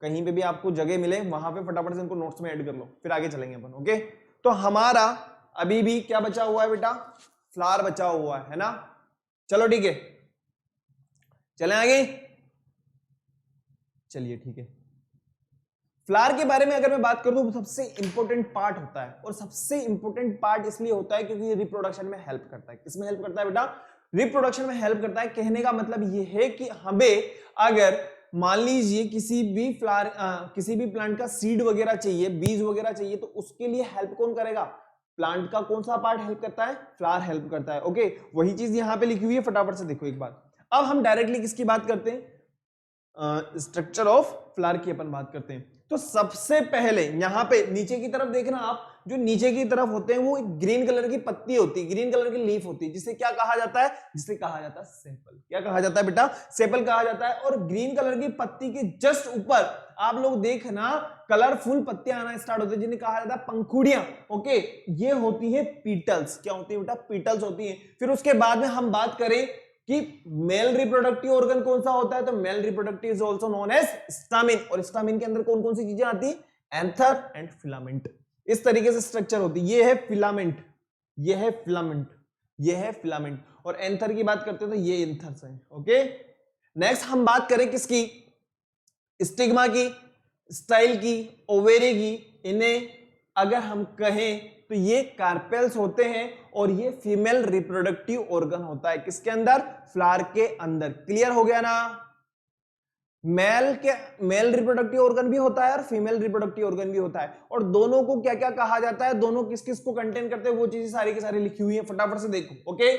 कहीं पे भी आपको जगह मिले वहां पे फटाफट से इनको नोट्स में ऐड कर लो, फिर आगे चलेंगे अपन। ओके, तो हमारा अभी भी क्या बचा हुआ है बेटा? फ्लावर बचा हुआ है ना। चलो ठीक है, चलें आगे। चलिए ठीक है, फ्लावर के बारे में अगर मैं बात करूं तो सबसे इंपॉर्टेंट पार्ट होता है, और सबसे इंपॉर्टेंट पार्ट इसलिए होता है क्योंकि ये रिप्रोडक्शन में हेल्प करता है। किसमें हेल्प करता है बेटा? रिप्रोडक्शन में हेल्प करता है। कहने का मतलब ये है कि हमें अगर मान लीजिए किसी भी फ्लावर किसी भी प्लांट का सीड वगैरह चाहिए, बीज वगैरह चाहिए, तो उसके लिए हेल्प कौन करेगा? प्लांट का कौन सा पार्ट हेल्प करता है? फ्लावर हेल्प करता है। ओके, वही चीज यहां पे लिखी हुई है, फटाफट से देखो एक बार। अब हम डायरेक्टली किसकी बात करते हैं? स्ट्रक्चर ऑफ फ्लावर की अपन बात करते हैं। तो सबसे पहले यहां पे नीचे की तरफ देखना आप, जो नीचे की तरफ होते हैं वो एक ग्रीन कलर की पत्ती होती है, ग्रीन कलर की लीफ होती है, जिसे क्या कहा जाता है? जिसे कहा जाता है सेपल। क्या कहा जाता है बेटा? सेपल कहा जाता है। और ग्रीन कलर की पत्ती के जस्ट ऊपर आप लोग देखना कलरफुल पत्तियां आना स्टार्ट होती है, जिन्हें कहा जाता है पंखुड़ियां। ओके, ये होती है पीटल्स। क्या होती है बेटा? पीटल्स होती है। फिर उसके बाद में हम बात करें कि मेल रिप्रोडक्टिव ऑर्गन कौन सा होता है, तो male reproductive is also known as stamen. और स्टामिन के अंदर कौन कौन सी चीजें आती है? Anther and filament. इस तरीके से स्ट्रक्चर होती है। ये है फिलामेंट, ये है फिलामेंट, ये है फिलामेंट। और एंथर की बात करते हैं तो ये एंथर्स है। ओके, नेक्स्ट हम बात करें किसकी? स्टिग्मा की, स्टाइल की, ओवेरी की। इन्हें अगर हम कहें तो ये कार्पेल्स होते हैं, और ये फीमेल रिप्रोडक्टिव ऑर्गन होता है। किसके अंदर? फ्लावर के अंदर। क्लियर हो गया ना? मेल रिप्रोडक्टिव ऑर्गन भी होता है और फीमेल रिप्रोडक्टिव ऑर्गन भी होता है। और दोनों को क्या क्या कहा जाता है, दोनों किस किस को कंटेन करते हैं, वो चीजें सारी की सारी लिखी हुई है, फटाफट से देखो। ओके,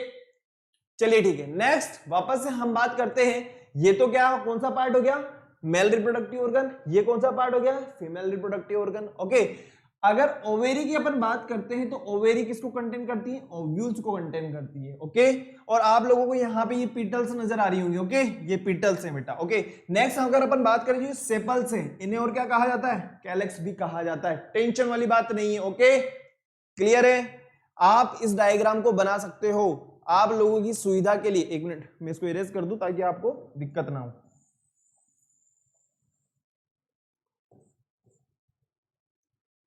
चलिए ठीक है, नेक्स्ट वापस से हम बात करते हैं। ये तो क्या, कौन सा पार्ट हो गया? मेल रिप्रोडक्टिव ऑर्गन, ये कौन सा पार्ट हो गया, फीमेल रिप्रोडक्टिव ऑर्गन। ओके, अगर ओवेरी की अपन बात करते हैं तो ओवेरी किसको कंटेन करती है, ओव्यूल्स को कंटेन करती है। ओके, और आप लोगों को यहाँ पे ये पीटल्स नजर आ रही होंगी। ओके, ये पीटल्स हैं बेटा। ओके, नेक्स्ट अगर अपन बात करें जो सेपल्स हैं, इन्हें और क्या कहा जाता है, कैलेक्स भी कहा जाता है। टेंशन वाली बात नहीं है। ओके, क्लियर है, आप इस डायग्राम को बना सकते हो आप लोगों की सुविधा के लिए। एक मिनट मैं इसको इरेज कर दूं ताकि आपको दिक्कत ना हो।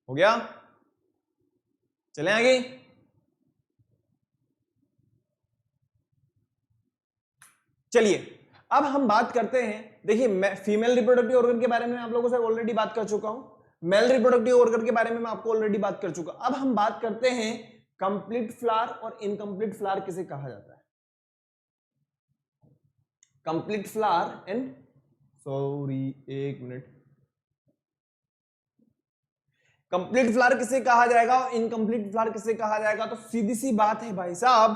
हो गया, चलें आगे। चलिए अब हम बात करते हैं, देखिए मैं फीमेल रिप्रोडक्टिव ऑर्गन के बारे में आप लोगों से ऑलरेडी बात कर चुका हूं, मेल रिप्रोडक्टिव ऑर्गन के बारे में मैं आपको ऑलरेडी बात कर चुका। अब हम बात करते हैं कंप्लीट फ्लावर और इनकम्प्लीट फ्लावर किसे कहा जाता है। कंप्लीट फ्लावर एंड सॉरी एक मिनट, कंप्लीट फ्लावर किसे कहा जाएगा और इनकम्प्लीट फ्लावर किसे कहा जाएगा। तो सीधी सी बात है भाई साहब,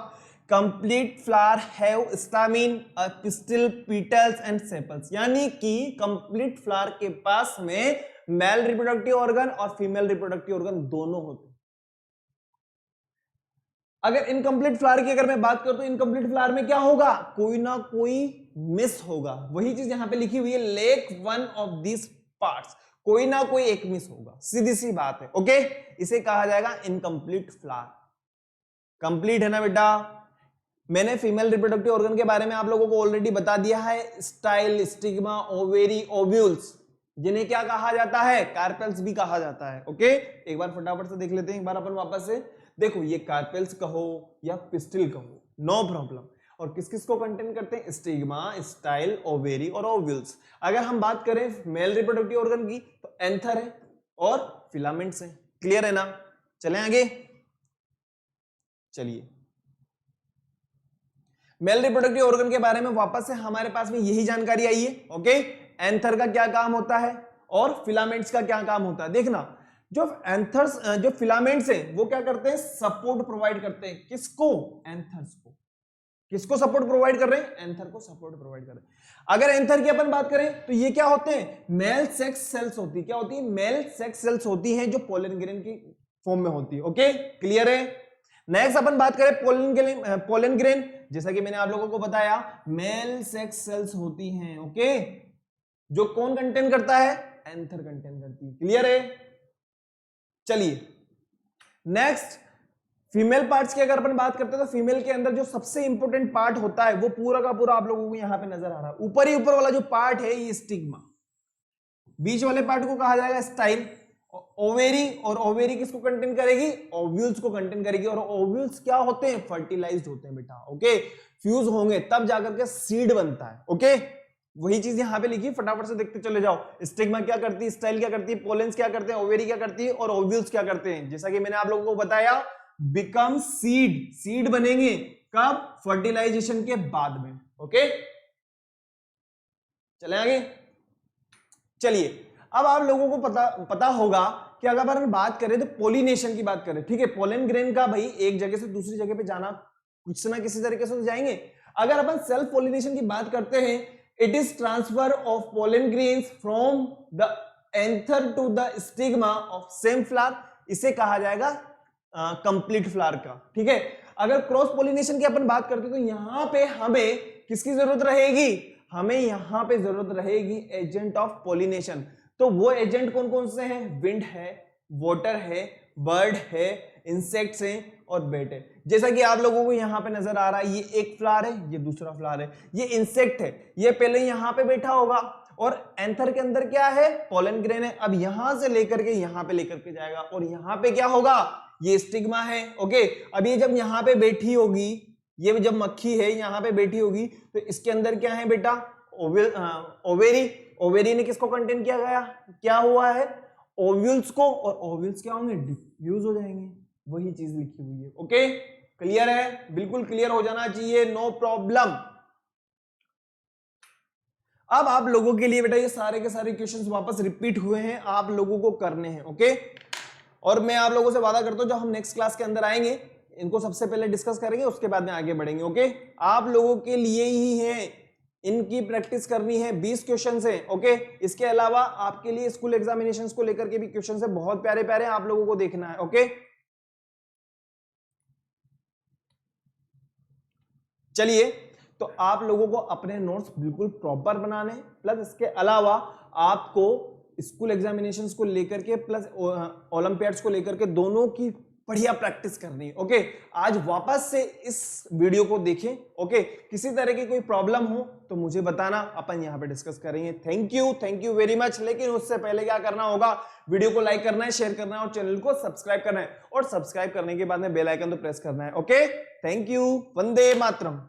complete flower have stamen, pistil, petals and sepals, यानी कि कंप्लीट फ्लावर के पास में मेल रिप्रोडक्टिव ऑर्गन और फीमेल रिप्रोडक्टिव ऑर्गन दोनों होते हैं। अगर इनकम्प्लीट फ्लावर की अगर मैं बात करूं तो इनकम्प्लीट फ्लावर में क्या होगा, कोई ना कोई मिस होगा। वही चीज यहां पे लिखी हुई है, lake one of this parts, कोई ना कोई एक मिस होगा, सीधी सी बात है। ओके, इसे कहा जाएगा इनकम्प्लीट फ्लावर। कंप्लीट है ना बेटा। मैंने फीमेल रिप्रोडक्टिव ऑर्गन के बारे में आप लोगों को ऑलरेडी बता दिया है, स्टाइल, स्टिग्मा, ओवेरी, ओव्यूल्स, जिन्हें क्या कहा जाता है, कार्पेल्स भी कहा जाता है। ओके, एक बार फटाफट से देख लेते हैं, एक बार अपन वापस से देखो, ये कार्पेल्स कहो या पिस्टिल कहो, नो प्रॉब्लम। और किस किस को कंटेन करते हैं, स्टिग्मा, स्टाइल, ओवेरी और ओव्यूल्स। अगर हम बात करें मेल रिप्रोडक्टिव ऑर्गन की तो एंथर है और फिलामेंट्स है। क्लियर है ना, चलें आगे। चलिए मेल रिप्रोडक्टिव ऑर्गन के बारे में वापस से हमारे पास में यही जानकारी आई है। ओके, एंथर का क्या काम होता है और फिलामेंट्स का क्या काम होता है। देखना, जो एंथर्स जो फिलामेंट्स हैं वो क्या करते हैं, सपोर्ट प्रोवाइड करते हैं। किसको, एंथर्स को। किसको सपोर्ट प्रोवाइड कर रहे हैं, एंथर को सपोर्ट प्रोवाइड कर रहे हैं। अगर एंथर की अपन बात करें तो ये क्या होते हैं, मेल सेक्स सेल्स होती है। क्या होती है, मेल सेक्स सेल्स होती हैं जो पोलन ग्रेन की फॉर्म में होती है। ओके, क्लियर है। नेक्स्ट अपन बात करें पोलन ग्रेन, जैसा कि मैंने आप लोगों को बताया मेल सेक्स सेल्स होती हैं। ओके, जो कौन कंटेन करता है, एंथर कंटेन करती है। क्लियर है। चलिए नेक्स्ट, फीमेल पार्ट्स की अगर अपन बात करते हैं तो फीमेल के अंदर जो सबसे इंपॉर्टेंट पार्ट होता है वो पूरा का पूरा आप लोगों को यहां पे नजर आ रहा है। ऊपर ही ऊपर वाला जो पार्ट है ये स्टिग्मा, बीच वाले पार्ट को कहा जाएगा स्टाइल। ओवेरी, और ओवेरी किसको कंटेन करेगी, ओव्यूल्स को कंटेन करेगी। और ओव्यूल्स क्या होते हैं, फर्टिलाइज्ड होते हैं बेटा। ओके, फ्यूज होंगे तब जाकर के सीड बनता है। ओके, वही चीज यहां पे लिखी, फटाफट से देखते चले जाओ। स्टिग्मा क्या करती है, स्टाइल क्या करती है, पोलेंस क्या करते हैं, ओवेरी क्या करती है और ओव्यूल्स क्या करते हैं। जैसा कि मैंने आप लोगों को बताया, बिकम सीड, सीड बनेंगे कब, फर्टिलाइजेशन के बाद में। ओके, चले आगे। चलिए अब आप लोगों को पता होगा कि अगर अपन बात करें तो पोलिनेशन की बात करें, ठीक है, पोलन ग्रेन का भाई एक जगह से दूसरी जगह पे जाना कुछ ना किसी तरीके से तो जाएंगे। अगर अपन सेल्फ पोलिनेशन की बात करते हैं, it is transfer of pollen grains from the anther to the stigma of same flower, इसे कहा जाएगा कंप्लीट फ्लावर का। ठीक है, अगर क्रॉस पोलिनेशन की अपन बात करते हैं तो यहां पे हमें किसकी जरूरत रहेगी, हमें यहां पे जरूरत रहेगी एजेंट ऑफ पोलिनेशन। तो वो एजेंट कौन कौन से हैं, विंड है, वाटर है, बर्ड है, इंसेक्ट्स हैं और बेट है। जैसा कि आप लोगों को यहां पे नजर आ रहा है, ये एक फ्लावर है, ये दूसरा फ्लावर है, ये इंसेक्ट है, ये पहले यहां पे बैठा होगा और एंथर के अंदर क्या है, पोलन ग्रेन है। अब यहां से लेकर के यहां पे लेकर के जाएगा और यहां पे क्या होगा, ये स्टिग्मा है। ओके, अब ये जब यहां पे बैठी होगी, ये जब मक्खी है यहां पे बैठी होगी तो इसके अंदर क्या है बेटा, ओवेरी। ओवेरी ने किसको कंटेन किया गया, क्या हुआ है, ओव्यूल्स को, और ओव्यूल्स क्या होंगे, डिफ्यूज हो जाएंगे। वही चीज लिखी हुई है। ओके, क्लियर है, बिल्कुल क्लियर हो जाना चाहिए, नो प्रॉब्लम। अब आप लोगों के लिए बेटा ये सारे के सारे क्वेश्चंस वापस रिपीट हुए हैं, आप लोगों को करने हैं। ओके, और मैं आप लोगों से वादा करता हूं जब हम नेक्स्ट क्लास के अंदर आएंगे इनको सबसे पहले डिस्कस करेंगे, उसके बाद में आगे बढ़ेंगे। ओके, आप लोगों के लिए ही है, इनकी प्रैक्टिस करनी है। 20 क्वेश्चन है, ओके। इसके अलावा आपके लिए स्कूल एग्जामिनेशंस को लेकर के भी क्वेश्चन है, बहुत प्यारे प्यारे, आप लोगों को देखना है, ओके। चलिए, तो आप लोगों को अपने नोट्स बिल्कुल प्रॉपर बनाने, प्लस इसके अलावा आपको स्कूल एग्जामिनेशंस को लेकर के प्लस ओलंपियाड्स को लेकर के दोनों की बढ़िया प्रैक्टिस करनी है, ओके। आज वापस से इस वीडियो को देखें, ओके। किसी तरह की कोई प्रॉब्लम हो तो मुझे बताना, अपन यहाँ पे डिस्कस करेंगे। Thank you very much. लेकिन उससे पहले क्या करना होगा, वीडियो को लाइक करना है, शेयर करना है और चैनल को सब्सक्राइब करना है, और सब्सक्राइब करने के बाद में बेल आइकन तो प्रेस करना है, okay. Thank you. Vande Mataram.